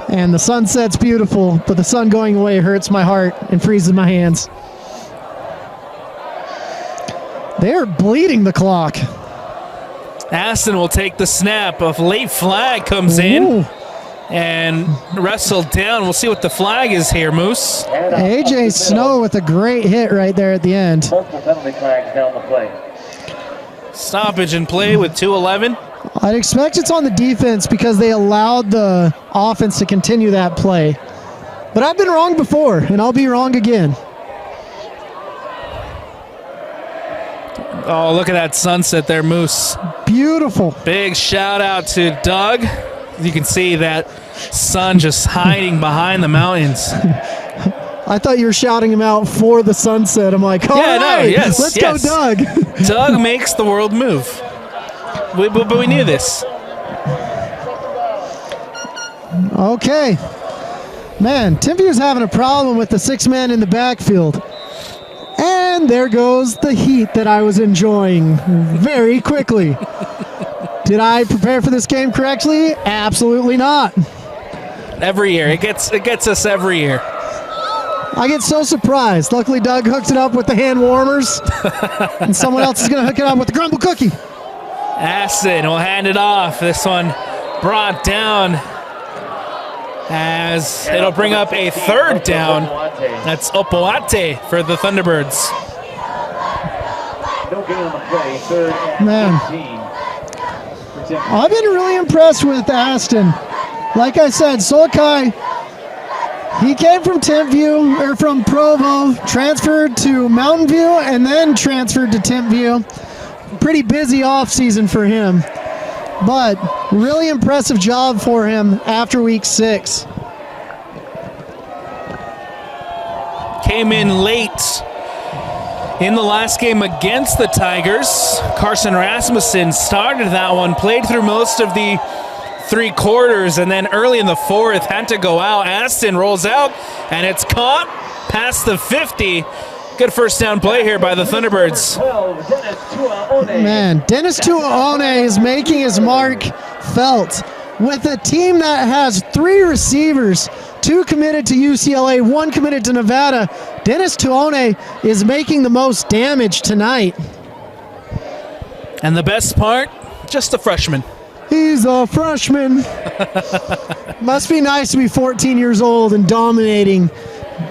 And the sunset's beautiful, but the sun going away hurts my heart and freezes my hands. They're bleeding the clock. Aston will take the snap. A late flag comes in and wrestled down. We'll see what the flag is here, Moose. AJ Snow with a great hit right there at the end. Multiple penalty flags down the play. Stoppage in play with 2:11. I'd expect it's on the defense because they allowed the offense to continue that play. But I've been wrong before, and I'll be wrong again. Oh, look at that sunset there, Moose. Beautiful. Big shout out to Doug. You can see that sun just hiding behind the mountains. I thought you were shouting him out for the sunset. I'm like, all right, let's go, Doug. Doug makes the world move. But we knew this. Okay. Man, Timpview's having a problem with the 6 men in the backfield. And there goes the heat that I was enjoying very quickly. Did I prepare for this game correctly? Absolutely not. Every year. It gets us every year. I get so surprised. Luckily, Doug hooked it up with the hand warmers. And someone else is going to hook it up with the grumble cookie. Aston will hand it off. This one brought down as it'll bring up a third down. That's Opoate for the Thunderbirds. No gain on the play, third and Man. 18. I've been really impressed with Aston. Like I said, Solkai, he came from Timpview, or from Provo, transferred to Mountain View, and then transferred to Timpview. Pretty busy off season for him, but really impressive job for him after week 6. Came in late in the last game against the Tigers. Carson Rasmussen started that one, played through most of the 3 quarters, and then early in the 4th had to go out. Aston rolls out, and it's caught past the 50. Good first down play here by the Thunderbirds. Man, Dennis Tuaone is making his mark felt. With a team that has 3 receivers, 2 committed to UCLA, 1 committed to Nevada, Dennis Tuaone is making the most damage tonight. And the best part, just a freshman. He's a freshman. Must be nice to be 14 years old and dominating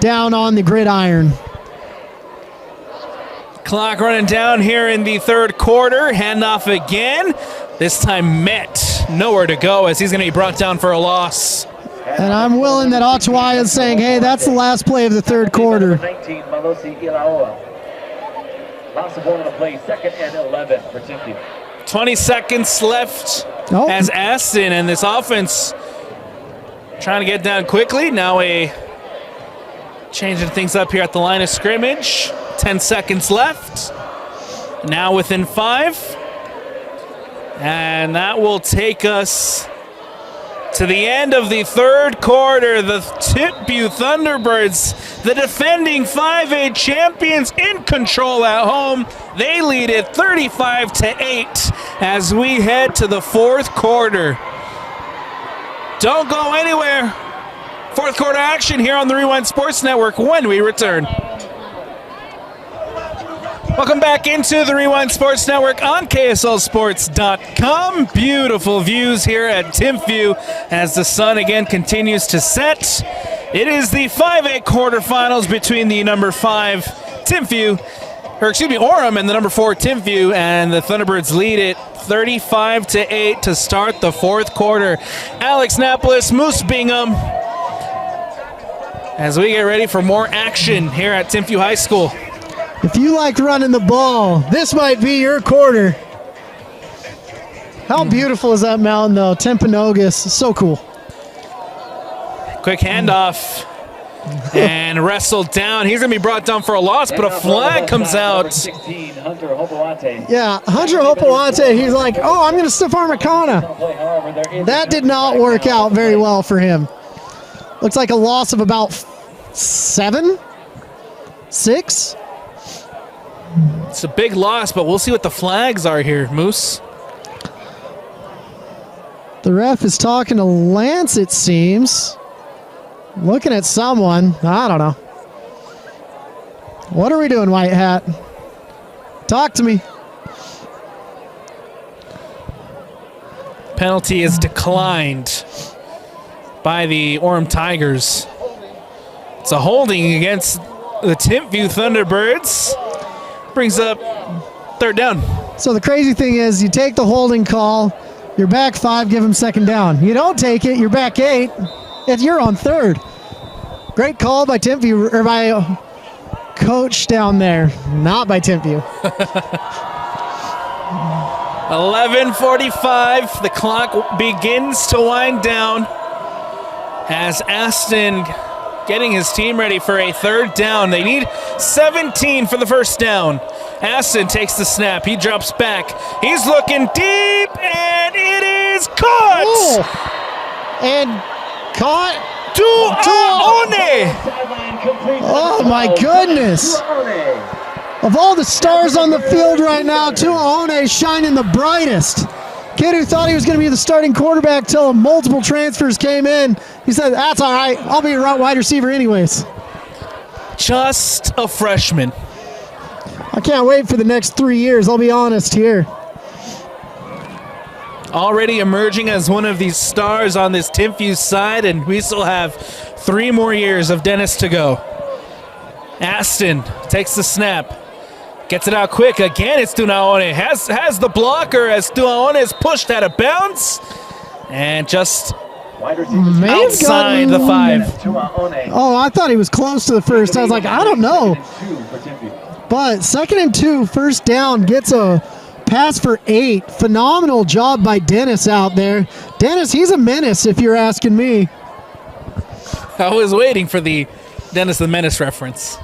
down on the gridiron. Clock running down here in the 3rd quarter. Handoff again. This time Met nowhere to go as he's going to be brought down for a loss. And I'm willing that Ottawa is saying, hey, that's the last play of the 3rd quarter. 19, Malosi Ilaoa. Loss of ball on the play, 2nd and 11 for Timpview. 20 seconds left as Aston and this offense trying to get down quickly. Now changing things up here at the line of scrimmage. 10 seconds left. Now within 5. And that will take us to the end of the 3rd quarter. The Timpview Thunderbirds, the defending 5A champions, in control at home. They lead it 35-8 as we head to the 4th quarter. Don't go anywhere. 4th quarter action here on the Rewind Sports Network when we return. Welcome back into the Rewind Sports Network on KSLSports.com. Beautiful views here at Timpview as the sun again continues to set. It is the 5A quarterfinals between the number 5 Orem and the number 4 Timpview, and the Thunderbirds lead it 35-8 to start the 4th quarter. Alex Napolis, Moose Bingham. as we get ready for more action here at Timpview High School. If you like running the ball, this might be your quarter. How beautiful is that mountain, though? Timpanogos, so cool. Quick handoff and wrestled down. He's going to be brought down for a loss, but a flag comes out. 16, Hunter Hopoate. Yeah, Hunter Hopoate, he's like, oh, I'm going to stiff arm Akana. That did not work out very well for him. Looks like a loss of about 7, 6. It's a big loss, but we'll see what the flags are here, Moose. The ref is talking to Lance, it seems. Looking at someone. I don't know. What are we doing, White Hat? Talk to me. Penalty is declined by the Orem Tigers. It's a holding against the Timpview Thunderbirds. Brings up third down. So the crazy thing is you take the holding call, you're back 5, give him second down. You don't take it, you're back 8, if you're on third. Great call by Timpview, or by coach down there, not by Timpview. 11:45, the clock begins to wind down as Aston getting his team ready for a third down. They need 17 for the first down. Aston takes the snap. He drops back. He's looking deep, and it is caught! Oh. And caught. Tuaone! Oh, my goodness. Of all the stars on the field right now, Tuaone shining the brightest. Kid who thought he was going to be the starting quarterback till multiple transfers came in. He said, that's all right. I'll be a wide receiver anyways. Just a freshman. I can't wait for the next 3 years, I'll be honest here. Already emerging as one of these stars on this Timpview side, and we still have 3 more years of Dennis to go. Aston takes the snap. Gets it out quick. Again, it's Tuaone. Has the blocker as Tuaone is pushed out of bounds. And just outside the 5. Oh, I thought he was close to the first. I was like, I don't know. But 2nd and 2, first down, gets a pass for 8. Phenomenal job by Dennis out there. Dennis, he's a menace if you're asking me. I was waiting for the Dennis the Menace reference.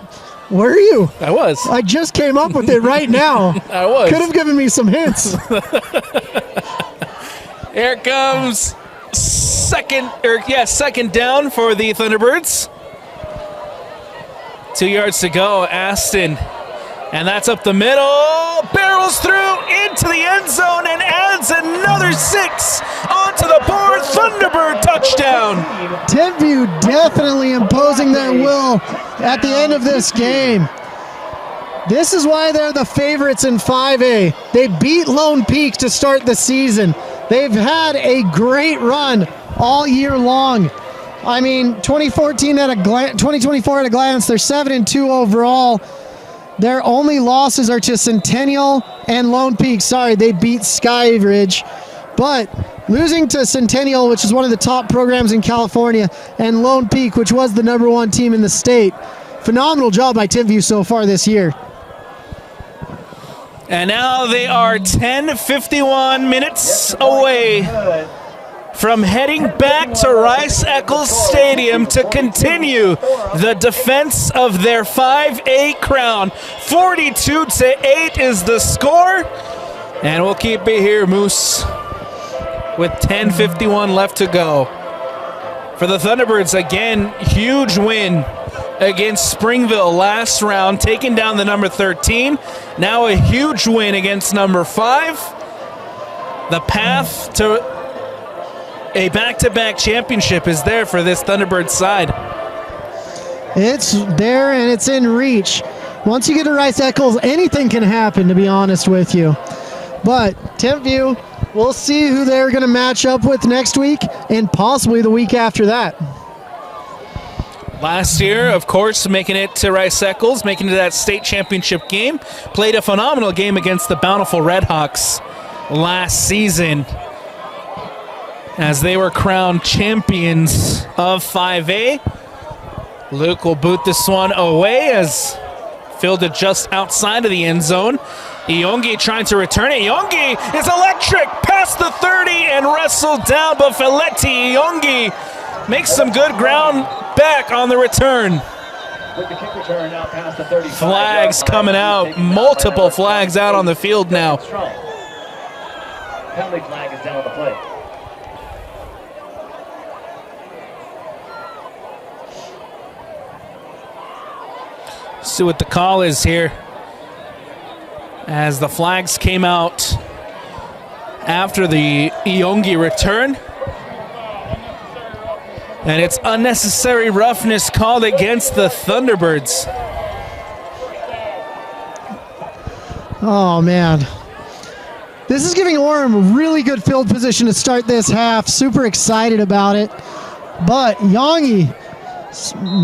Were you? I was. I just came up with it right now. I was. Could have given me some hints. Here comes second down for the Thunderbirds. 2 yards to go. Aston. And that's up the middle. Barrels through into the end zone and adds another 6 onto the board. Thunderbird touchdown. Timpview definitely imposing their will at the end of this game. This is why they're the favorites in 5A. They beat Lone Peak to start the season. They've had a great run all year long. I mean, 2024 at a glance, they're 7-2 overall. Their only losses are to Centennial and Lone Peak. Sorry, they beat Skyridge. But losing to Centennial, which is one of the top programs in California, and Lone Peak, which was the #1 team in the state. Phenomenal job by Timpview so far this year. And now they are 10:51 minutes away from heading back to Rice-Eccles Stadium to continue the defense of their 5A crown. 42-8 is the score, and we'll keep it here, Moose, with 10:51 left to go. For the Thunderbirds, again, huge win against Springville last round, taking down the number 13. Now a huge win against number 5. The path to a back-to-back championship is there for this Thunderbird side. It's there and it's in reach. Once you get to Rice-Eccles, anything can happen, to be honest with you. But Timpview, we'll see who they're going to match up with next week and possibly the week after that. Last year, of course, making it to Rice-Eccles, making it to that state championship game. Played a phenomenal game against the Bountiful Redhawks last season, as they were crowned champions of 5A. Luke will boot this one away as fielded just outside of the end zone. Iongi trying to return it. Iongi is electric past the 30 and wrestled down, but Felletti Iongi makes some good ground back on the return. With the kick return now past the 35. Flags coming out, multiple flags out on the field now. Penalty flag is down on the play. See what the call is here as the flags came out after the Iongi return. And it's unnecessary roughness called against the Thunderbirds. Oh, man. This is giving Orem a really good field position to start this half. Super excited about it. But Iongi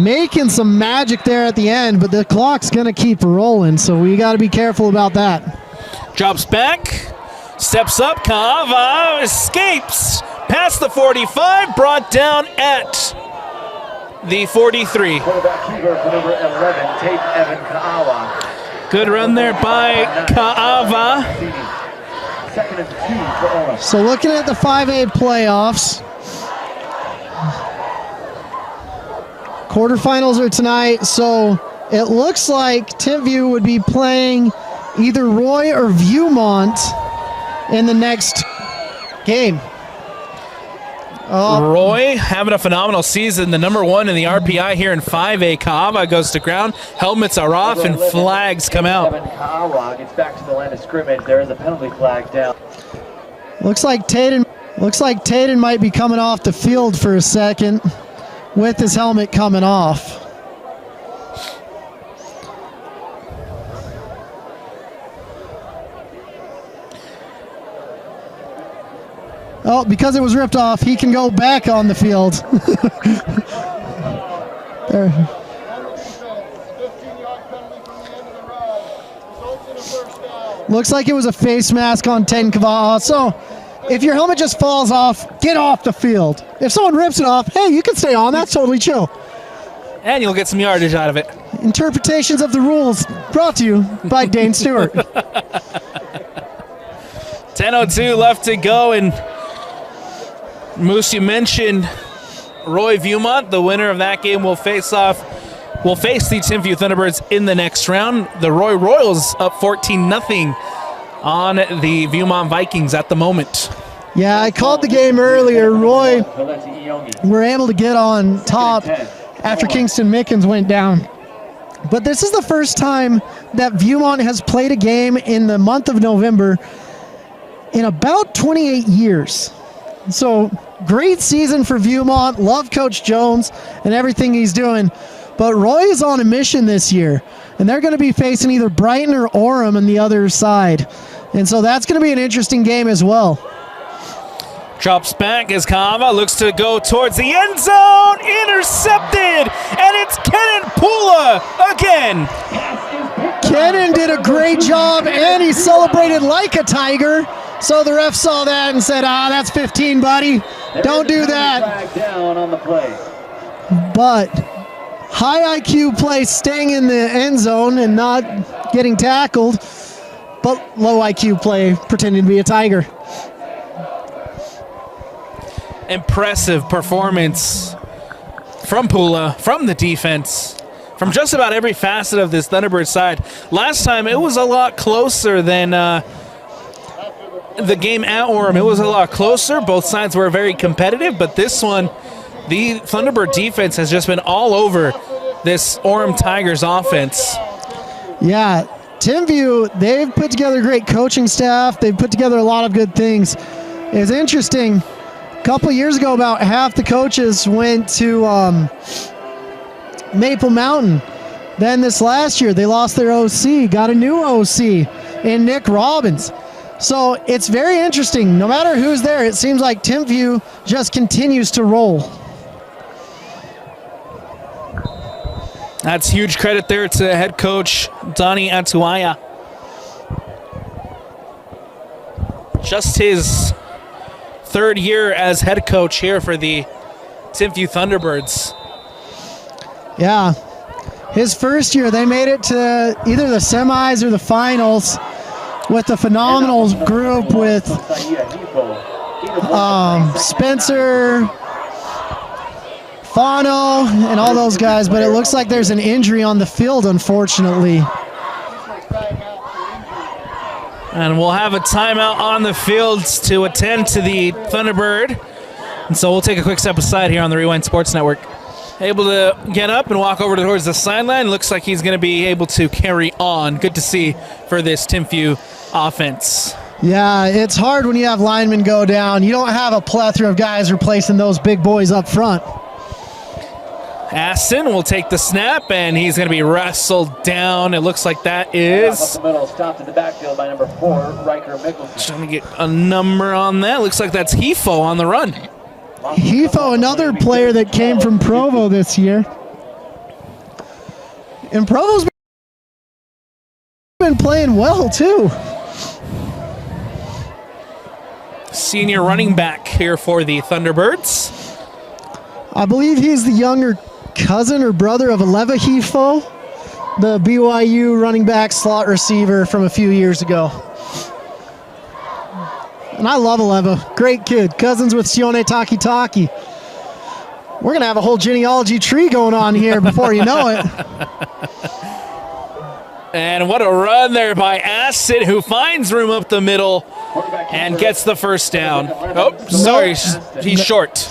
making some magic there at the end, but the clock's going to keep rolling, so we got to be careful about that. Drops back, steps up, Kaava escapes past the 45, brought down at the 43. Quarterback keeper for number 11, Tate Evan Ka'awa. Good run there by Kaava. Second and 2 for Orem. So looking at the 5A playoffs, quarterfinals are tonight, so it looks like Timpview would be playing either Roy or Viewmont in the next game. Roy having a phenomenal season, the number one in the RPI here in 5A. Kaava goes to ground, helmets are off, and flags come out. Evan Ka'awa gets back to the line of scrimmage. There is a penalty flag down. Looks like Taden might be coming off the field for a second with his helmet coming off. Oh, because it was ripped off, he can go back on the field. There. 15-yard penalty from the end of the run. Results in a first down. Looks like it was a face mask on Taden Kava'a. So if your helmet just falls off, get off the field. If someone rips it off, hey, you can stay on. That's totally chill. And you'll get some yardage out of it. Interpretations of the rules brought to you by Dane Stewart. 10:02 left to go, and Moose, you mentioned Roy Viewmont. The winner of that game will face the Timpview Thunderbirds in the next round. The Roy Royals up 14-0 on the Viewmont Vikings at the moment. Yeah, I called the game earlier. Roy were able to get on top after Kingston Mickens went down. But this is the first time that Viewmont has played a game in the month of November in about 28 years. So great season for Viewmont. Love Coach Jones and everything he's doing. But Roy is on a mission this year, and they're going to be facing either Brighton or Orem on the other side. And so that's going to be an interesting game as well. Drops back as Kaava looks to go towards the end zone. Intercepted, and it's Kenan Pula again. Kenan did a great job, and he celebrated like a Tiger. So the ref saw that and said, that's 15, buddy. Don't do that. Flag down on the play. But high IQ play, staying in the end zone and not getting tackled. But low IQ play, pretending to be a Tiger. Impressive performance from Pula, from the defense, from just about every facet of this Thunderbird side. Last time it was a lot closer than the game at Orem. It was a lot closer. Both sides were very competitive, but this one, the Thunderbird defense has just been all over this Orem Tigers offense. Yeah, Timpview, they've put together a great coaching staff. They've put together a lot of good things. It's interesting. A couple years ago, about half the coaches went to Maple Mountain. Then this last year, they lost their OC, got a new OC in Nick Robbins. So it's very interesting. No matter who's there, it seems like Timpview just continues to roll. That's huge credit there to head coach Donnie Atuaya. Just his third year as head coach here for the Timpview Thunderbirds. Yeah. His first year, they made it to either the semis or the finals with the phenomenal group with Spencer, Fano, and all those guys, but it looks like there's an injury on the field, unfortunately. And we'll have a timeout on the fields to attend to the Thunderbird. And so we'll take a quick step aside here on the Rewind Sports Network. Able to get up and walk over towards the sideline. Looks like he's going to be able to carry on. Good to see for this Timpview offense. Yeah, it's hard when you have linemen go down. You don't have a plethora of guys replacing those big boys up front. Aston will take the snap, and he's going to be wrestled down. It looks like that is... The middle, stopped in the backfield by number 4, Riker Mickelson. Trying to get a number on that. Looks like that's Hefo on the run. Hefo, another player that came from Provo this year. And Provo's been playing well, too. Senior running back here for the Thunderbirds. I believe he's the younger cousin or brother of Aleva Hefo, the BYU running back slot receiver from a few years ago. And I love Aleva. Great kid. Cousins with Sione Takitaki. We're going to have a whole genealogy tree going on here before you know it. And what a run there by Aston, who finds room up the middle and gets the first down. Oh, sorry, he's short.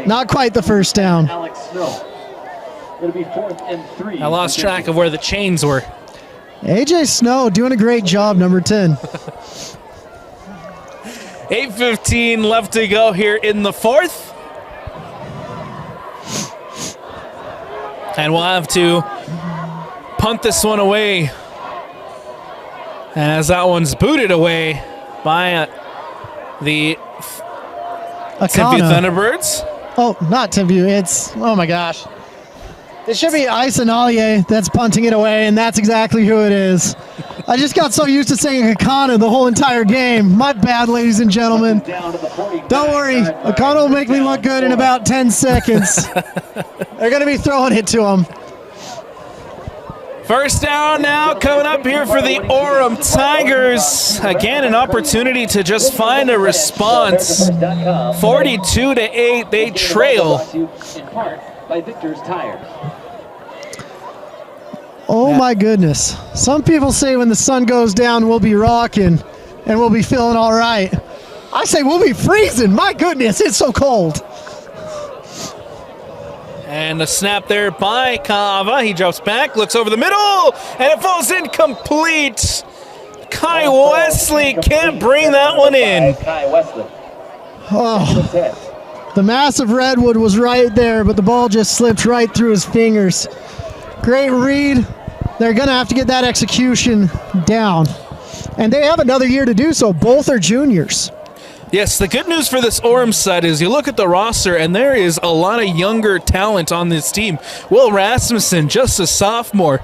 Not quite the first down. Alex Snow. It'll be 4th and 3. I lost track of where the chains were. AJ Snow doing a great job, number 10. 8:15 left to go here in the fourth. And we'll have to punt this one away, as that one's booted away by the Timpview Thunderbirds. Oh, not Timpview. It's, oh my gosh. It should be Isanalier that's punting it away, and that's exactly who it is. I just got so used to saying Akana the whole entire game. My bad, ladies and gentlemen. Don't worry, Akana will make me look good in about 10 seconds. They're going to be throwing it to him. First down now coming up here for the Orem Tigers. Again, an opportunity to just find a response. 42-8, they trail. In part by Victor's Tires. Oh my goodness. Some people say when the sun goes down, we'll be rocking and we'll be feeling all right. I say we'll be freezing. My goodness, it's so cold. And a snap there by Kava. He drops back, looks over the middle, and it falls incomplete. Kai Wesley can't bring that one in. Kai Wesley. Oh, the massive redwood was right there, but the ball just slipped right through his fingers. Great read. They're going to have to get that execution down. And they have another year to do so. Both are juniors. Yes, the good news for this Orem side is you look at the roster, and there is a lot of younger talent on this team. Will Rasmussen, just a sophomore.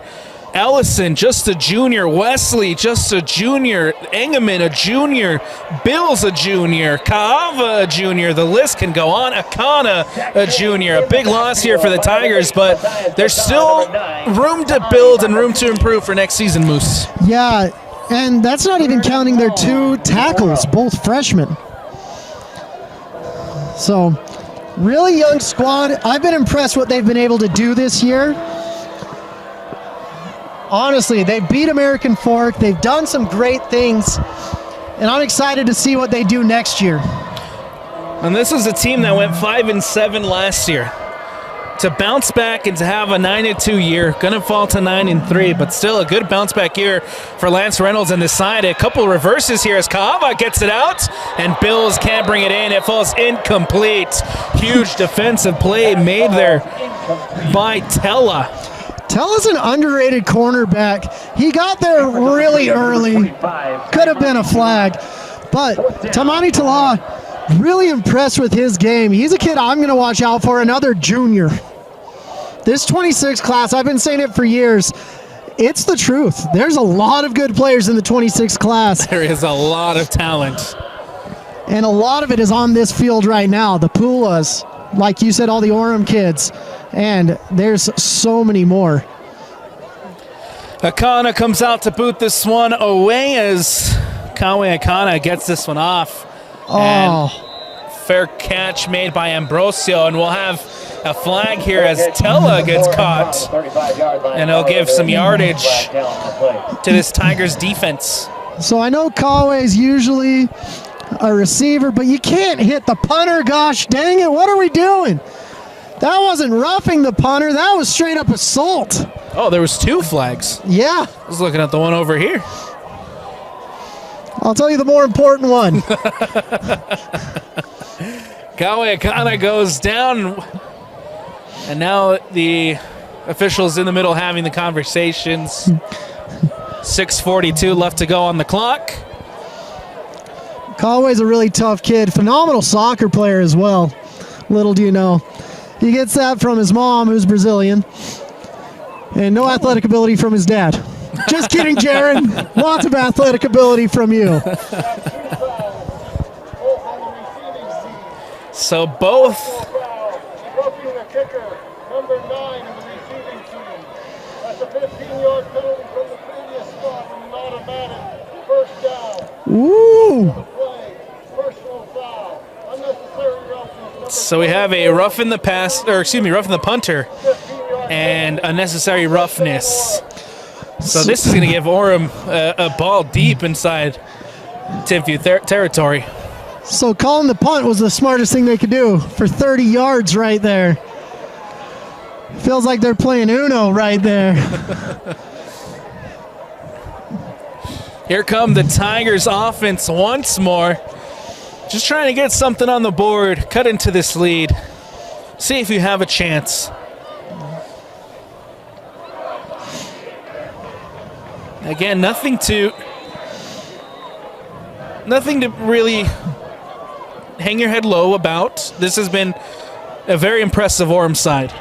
Ellison, just a junior. Wesley, just a junior. Engeman, a junior. Bill's a junior. Kaava, a junior. The list can go on. Akana, a junior. A big loss here for the Tigers, but there's still room to build and room to improve for next season, Moose. Yeah, and that's not even counting their 2 tackles, both freshmen. So, really young squad. I've been impressed what they've been able to do this year. Honestly, they beat American Fork. They've done some great things, and I'm excited to see what they do next year. And this is a team that went 5-7 last year. To bounce back and to have a 9-2 year, gonna fall to 9-3, but still a good bounce back year for Lance Reynolds on this side. A couple reverses here as Kaava gets it out, and Bills can't bring it in. It falls incomplete. Huge defensive play made there by Tella. Tella's an underrated cornerback. He got there really early. Could have been a flag. But Tamani Tala, really impressed with his game. He's a kid I'm going to watch out for, another junior. This 26 class, I've been saying it for years, it's the truth. There's a lot of good players in the 26 class. There is a lot of talent. And a lot of it is on this field right now. The Pulas, like you said, all the Orem kids, and there's so many more. Akana comes out to boot this one away as Kawe Akana gets this one off. And fair catch made by Ambrosio, and we'll have a flag here as Tella gets caught. And it'll give some yardage to this Tigers defense. So I know Kawe's usually a receiver, but you can't hit the punter. Gosh dang it, what are we doing? That wasn't roughing the punter, that was straight up assault. Oh, there was 2 flags. Yeah. I was looking at the one over here. I'll tell you the more important one. Kawe Akana goes down, and now the officials in the middle having the conversations. 6:42 left to go on the clock. Kawe's a really tough kid, phenomenal soccer player as well. Little do you know. He gets that from his mom, who's Brazilian, and no athletic ability from his dad. Just kidding, Jaron. Lots of athletic ability from you. So both Roughing the kicker, number 9 in the receiving team. That's a 15-yard penalty from the previous spot and an automatic first down. Ooh. Play, personal foul, unnecessary roughness. So we have a rough in the punter, and unnecessary roughness. So this is going to give Orem a ball deep inside Timpview territory. So calling the punt was the smartest thing they could do for 30 yards right there. Feels like they're playing Uno right there. Here come the Tigers offense once more. Just trying to get something on the board, cut into this lead. See if you have a chance. Again, nothing to really hang your head low about. This has been a very impressive Orem side.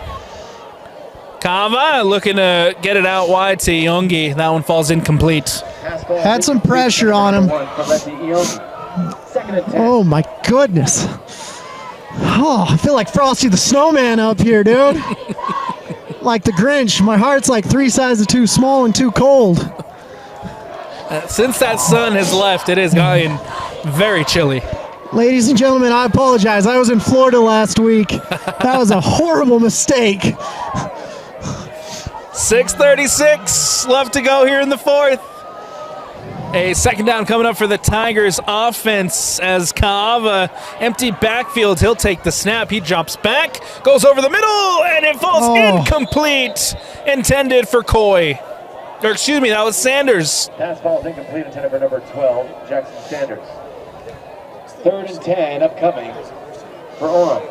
Kava looking to get it out wide to Iongi. That one falls incomplete. Had some pressure on him. Oh my goodness. Oh, I feel like Frosty the Snowman up here, dude. Like the Grinch. My heart's like 3 sizes too small and too cold. Since that sun has left, it has gotten very chilly. Ladies and gentlemen, I apologize. I was in Florida last week. That was a horrible mistake. 6:36 left to go here in the fourth. A second down coming up for the Tigers offense as Kaava, empty backfield. He'll take the snap. He drops back, goes over the middle, and it falls incomplete. Intended for Coy. Or excuse me, that was Sanders. Pass ball incomplete, intended for number 12, Jackson Sanders. 3rd and 10 upcoming for Orem.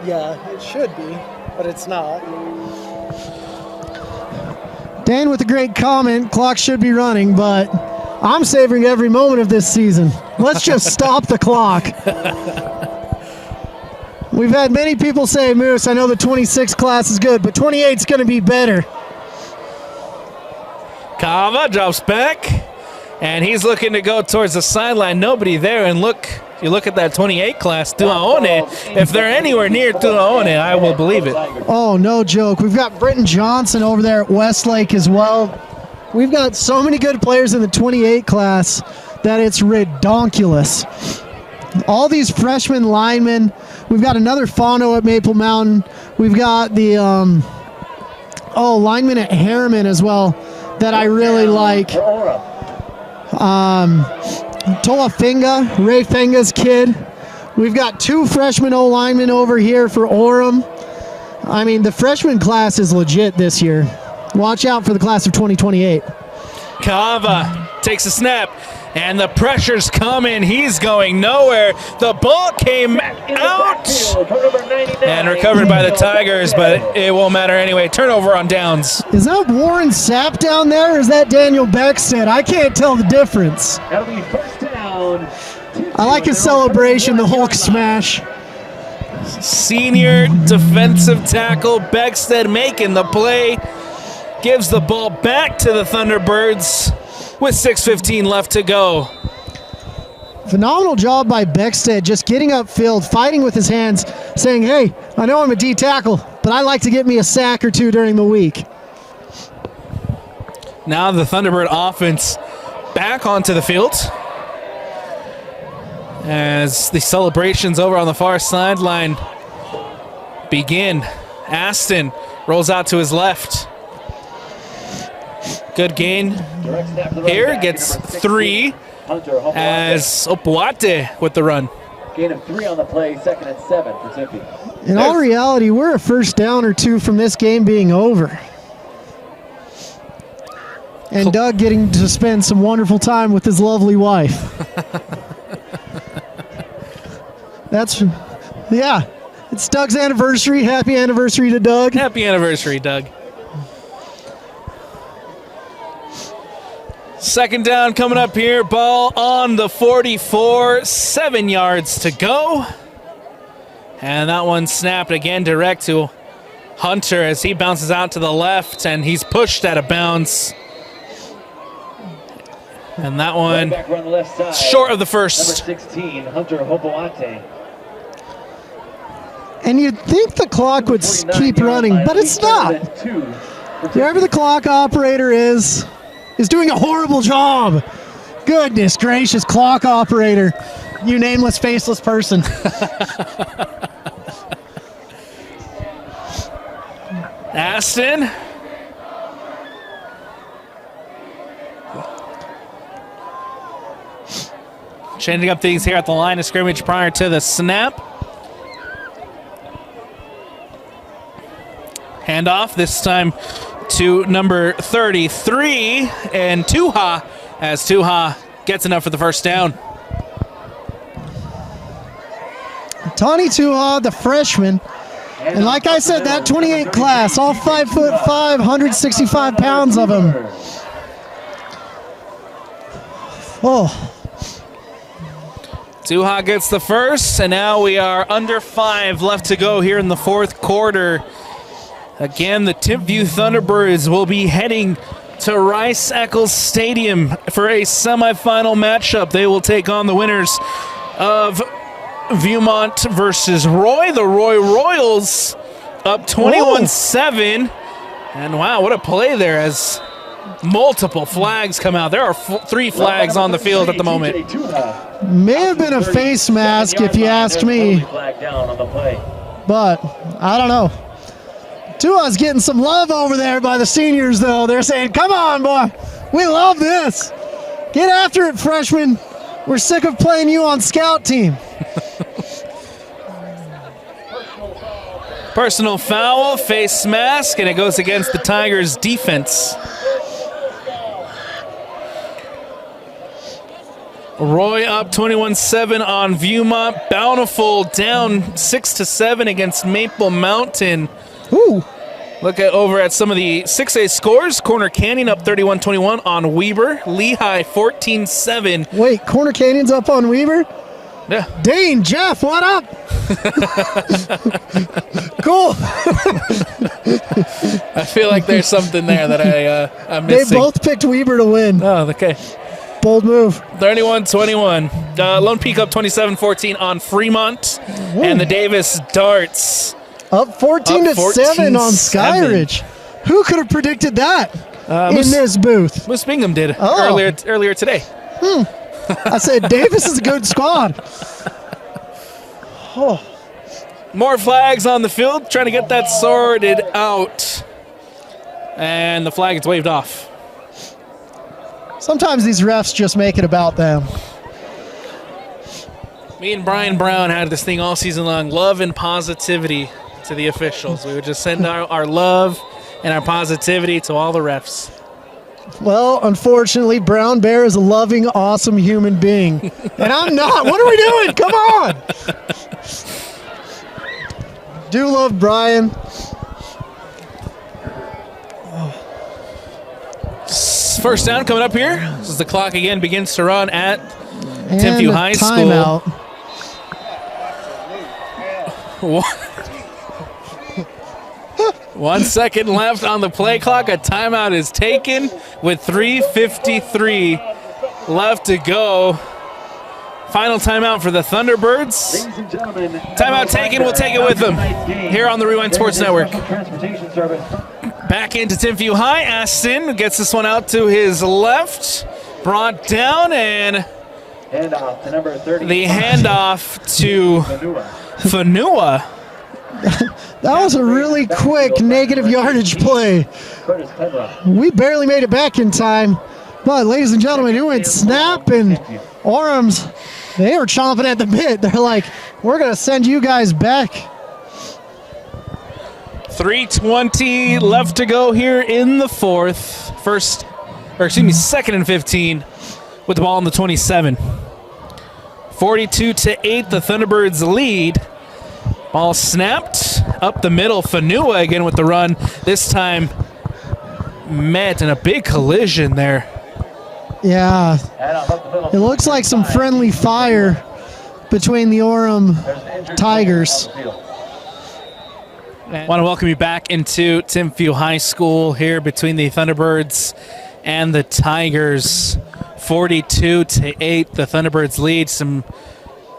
Yeah, it should be, but it's not. Dan with a great comment, clock should be running, but I'm savoring every moment of this season. Let's just stop the clock. We've had many people say, Moose, I know the 26 class is good, but 28 is going to be better. Kava drops back, and he's looking to go towards the sideline. Nobody there, and look, if you look at that 28 class, Tuaone, if they're anywhere near Tuaone, I will believe it. Oh, no joke. We've got Britton Johnson over there at Westlake as well. We've got so many good players in the 28 class that it's redonkulous. All these freshman linemen. We've got another Fano at Maple Mountain. We've got the lineman at Harriman as well that I really like. Toa Finga, Ray Finga's kid. We've got 2 freshman O-linemen over here for Orem. I mean, the freshman class is legit this year. Watch out for the class of 2028. Kava takes a snap, and the pressure's coming. He's going nowhere. The ball came out and recovered by the Tigers, but it won't matter anyway. Turnover on downs. Is that Warren Sapp down there, or is that Daniel Beckstead? I can't tell the difference. That'll be first down. I like his celebration, the Hulk smash. Senior defensive tackle Beckstead making the play. Gives the ball back to the Thunderbirds with 6:15 left to go. Phenomenal job by Beckstead, just getting upfield, fighting with his hands, saying, hey, I know I'm a D tackle, but I like to get me a sack or two during the week. Now the Thunderbird offense back onto the field as the celebrations over on the far sideline begin. Aston rolls out to his left. Good gain here, gets 3 as Opuate with the run. Gain of 3 on the play, 2nd and 7 for Timpview. In all reality, we're a first down or 2 from this game being over. And Doug getting to spend some wonderful time with his lovely wife. It's Doug's anniversary. Happy anniversary to Doug. Happy anniversary, Doug. Second down coming up here. Ball on the 44. 7 yards to go. And that one snapped again direct to Hunter as he bounces out to the left, and he's pushed out of bounds. And that one short of the first. Number 16, Hunter Hopoate. And you'd think the clock would keep running, but it's not. Whoever the clock operator is doing a horrible job. Goodness gracious, clock operator. You nameless, faceless person. Aston. Changing up things here at the line of scrimmage prior to the snap. Handoff this time to number 33 and Tuha as Tuha gets enough for the first down. Tawny Tuha, the freshman. And like I said, that 28 class, all 5'5", 165 pounds of him. Oh. Tuha gets the first, and now we are under 5 left to go here in the fourth quarter. Again, the Timpview Thunderbirds will be heading to Rice-Eccles Stadium for a semifinal matchup. They will take on the winners of Viewmont versus Roy. The Roy Royals up 21-7. And wow, what a play there as multiple flags come out. There are 3 flags on the field at the moment. May have been a face mask if you ask me. But I don't know. Tua's getting some love over there by the seniors, though. They're saying, come on, boy. We love this. Get after it, freshman. We're sick of playing you on scout team. Personal foul, face mask, and it goes against the Tigers' defense. Roy up 21-7 on Viewmont. Bountiful down 6-7 against Maple Mountain. Ooh. Look over at some of the 6A scores. Corner Canyon up 31-21 on Weber. Lehigh 14-7. Wait, Corner Canyon's up on Weber? Yeah. Dane, Jeff, what up? Cool. I feel like there's something there that I'm missing. They both picked Weber to win. Oh, okay. Bold move. 31-21. Lone Peak up 27-14 on Fremont. Ooh. And the Davis Darts Up 14-7 on Skyridge. Who could have predicted that in this booth? Moose Bingham did earlier today. I said Davis is a good squad. Oh. More flags on the field, trying to get that sorted out. And the flag is waved off. Sometimes these refs just make it about them. Me and Brian Brown had this thing all season long, love and positivity to the officials. We would just send our love and our positivity to all the refs. Well, unfortunately, Brown Bear is a loving, awesome human being. And I'm not. What are we doing? Come on. Do love Brian. First down coming up here. As the clock again begins to run at And Timpview High timeout. School. 1 second left on the play clock. A timeout is taken with 3:53 left to go. Final timeout for the Thunderbirds. Ladies and gentlemen, Timeout taken, we'll take it with them here on the Rewind Sports Network. Transportation service. Back into Timpview High. Aston gets this one out to his left. Brought down, and Handoff to number 30. the handoff to Fanua. That was a really quick negative yardage play. Curtis Penrod. We barely made it back in time. But, ladies and gentlemen, it went snap, and Orem's, they were chomping at the bit. They're like, we're going to send you guys back. 3:20 left to go here in the fourth. Second and 15 with the ball on the 27. 42-8, the Thunderbirds lead. Ball snapped up the middle. Fanua again with the run. This time met in a big collision there. Yeah, it looks like some friendly fire between the Orem Tigers. I want to welcome you back into Timpview High School here between the Thunderbirds and the Tigers. 42-8, the Thunderbirds lead. Some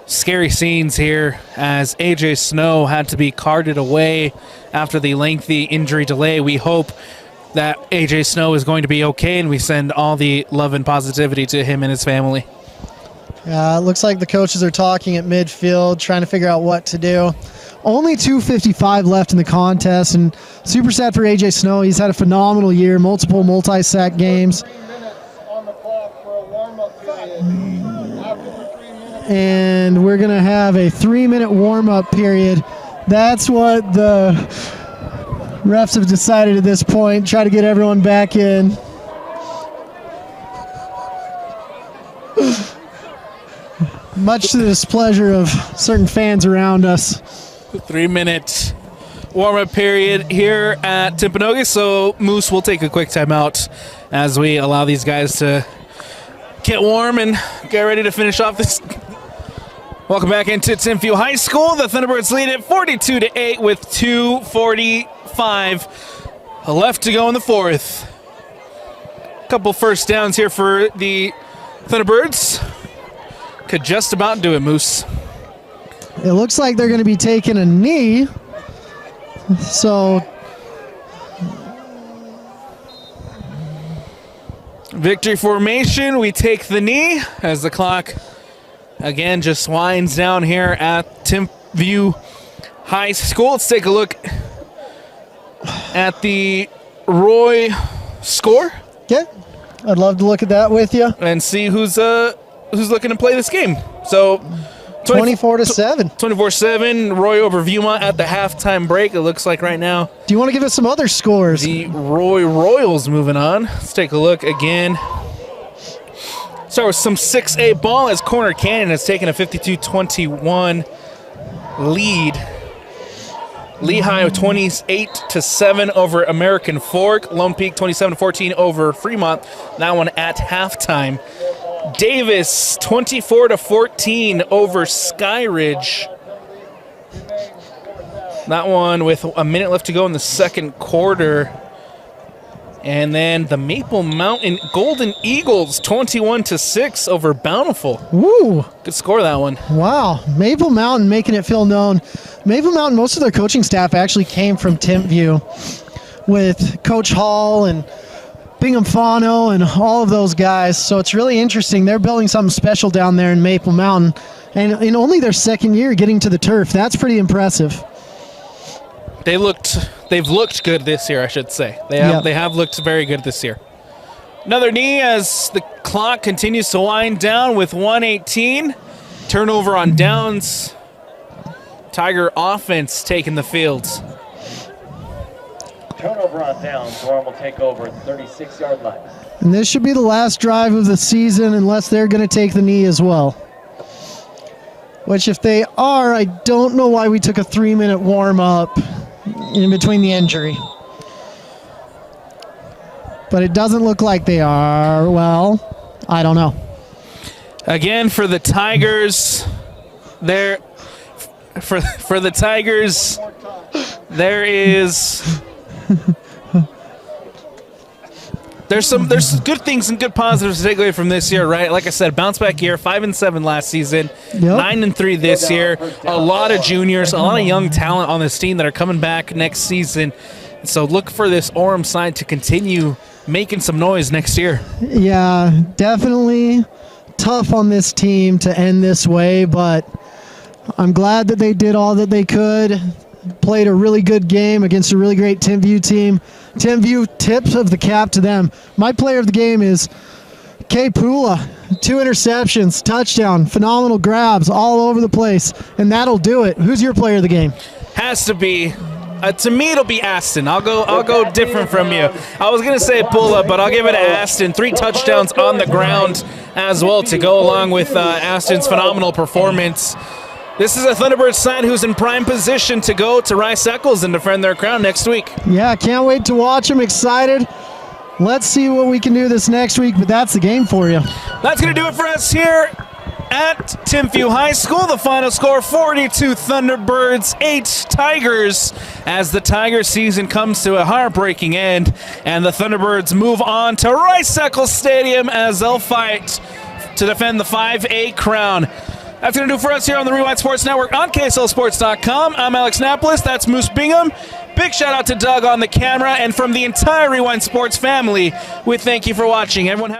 scary scenes here as AJ Snow had to be carted away after the lengthy injury delay. We hope that AJ Snow is going to be okay, and we send all the love and positivity to him and his family. It looks like the coaches are talking at midfield, trying to figure out what to do. Only 2:55 left in the contest, and super sad for AJ Snow. He's had a phenomenal year, multiple multi-sack games. 3 minutes on the clock for a warm-up period. After the 3 minutes, And we're going to have a 3-minute warm-up period. That's what the refs have decided at this point. Try to get everyone back in. Much to the displeasure of certain fans around us. 3-minute warm-up period here at Timpanogos. So Moose will take a quick timeout as we allow these guys to get warm and get ready to finish off this. Welcome back into Timpview High School. The Thunderbirds lead at 42-8 with 2:45 left to go in the fourth. Couple first downs here for the Thunderbirds. Could just about do it, Moose. It looks like they're going to be taking a knee. So Victory formation, we take the knee as the clock again just winds down here at Timpview High School. Let's take a look at the Roy score. yeah, I'd love to look at that with you. And see who's looking to play this game. So 24-7. 24-7, Roy over Viewmont at the halftime break, it looks like right now. Do you want to give us some other scores? The Roy Royals moving on. Let's take a look again. Start with some 6A ball as Corner Canyon has taken a 52-21 lead. Lehigh 28-7 over American Fork. Lone Peak 27-14 over Fremont. That one at halftime. Davis 24-14 over Skyridge. That one with a minute left to go in the second quarter. And then the Maple Mountain Golden Eagles 21-6 over Bountiful. Woo! Good score, that one. Wow, Maple Mountain making it feel known. Maple Mountain, most of their coaching staff actually came from Timpview with Coach Hall and Bingham Fano and all of those guys. So it's really interesting. They're building something special down there in Maple Mountain. And in only their second year getting to the turf, that's pretty impressive. They've looked good this year, I should say. They have looked very good this year. Another knee as the clock continues to wind down with 1:18. Turnover on downs. Tiger offense taking the field. Turnover on downs. Orem will take over 36-yard line. And this should be the last drive of the season unless they're going to take the knee as well. Which if they are, I don't know why we took a 3-minute warm-up in between the injury. But it doesn't look like they are. Well, I don't know. Again, for the Tigers, there There's good things and good positives to take away from this year, right? Like I said, bounce back year, 5-7 last season, 9-3 this year. A lot of juniors, a lot of young talent on this team that are coming back next season. So look for this Orem side to continue making some noise next year. Yeah, definitely tough on this team to end this way, but I'm glad that they did all that they could. Played a really good game against a really great Timpview team. Timpview, tips of the cap to them. My player of the game is K. Pula. 2 interceptions, touchdown, phenomenal grabs all over the place, and that'll do it. Who's your player of the game? Has to be. To me, it'll be Aston. I'll go different from you. I was gonna say Pula, but I'll give it to Aston. 3 touchdowns on the ground as well to go along with Aston's phenomenal performance. This is a Thunderbirds side who's in prime position to go to Rice Eccles and defend their crown next week. Yeah, can't wait to watch them. Excited. Let's see what we can do this next week, but that's the game for you. That's going to do it for us here at Timpview High School. The final score, 42 Thunderbirds, 8 Tigers, as the Tiger season comes to a heartbreaking end, and the Thunderbirds move on to Rice Eccles Stadium as they'll fight to defend the 5A crown. That's going to do for us here on the Rewind Sports Network on KSLSports.com. I'm Alex Napolis. That's Moose Bingham. Big shout out to Doug on the camera. And from the entire Rewind Sports family, we thank you for watching. Everyone have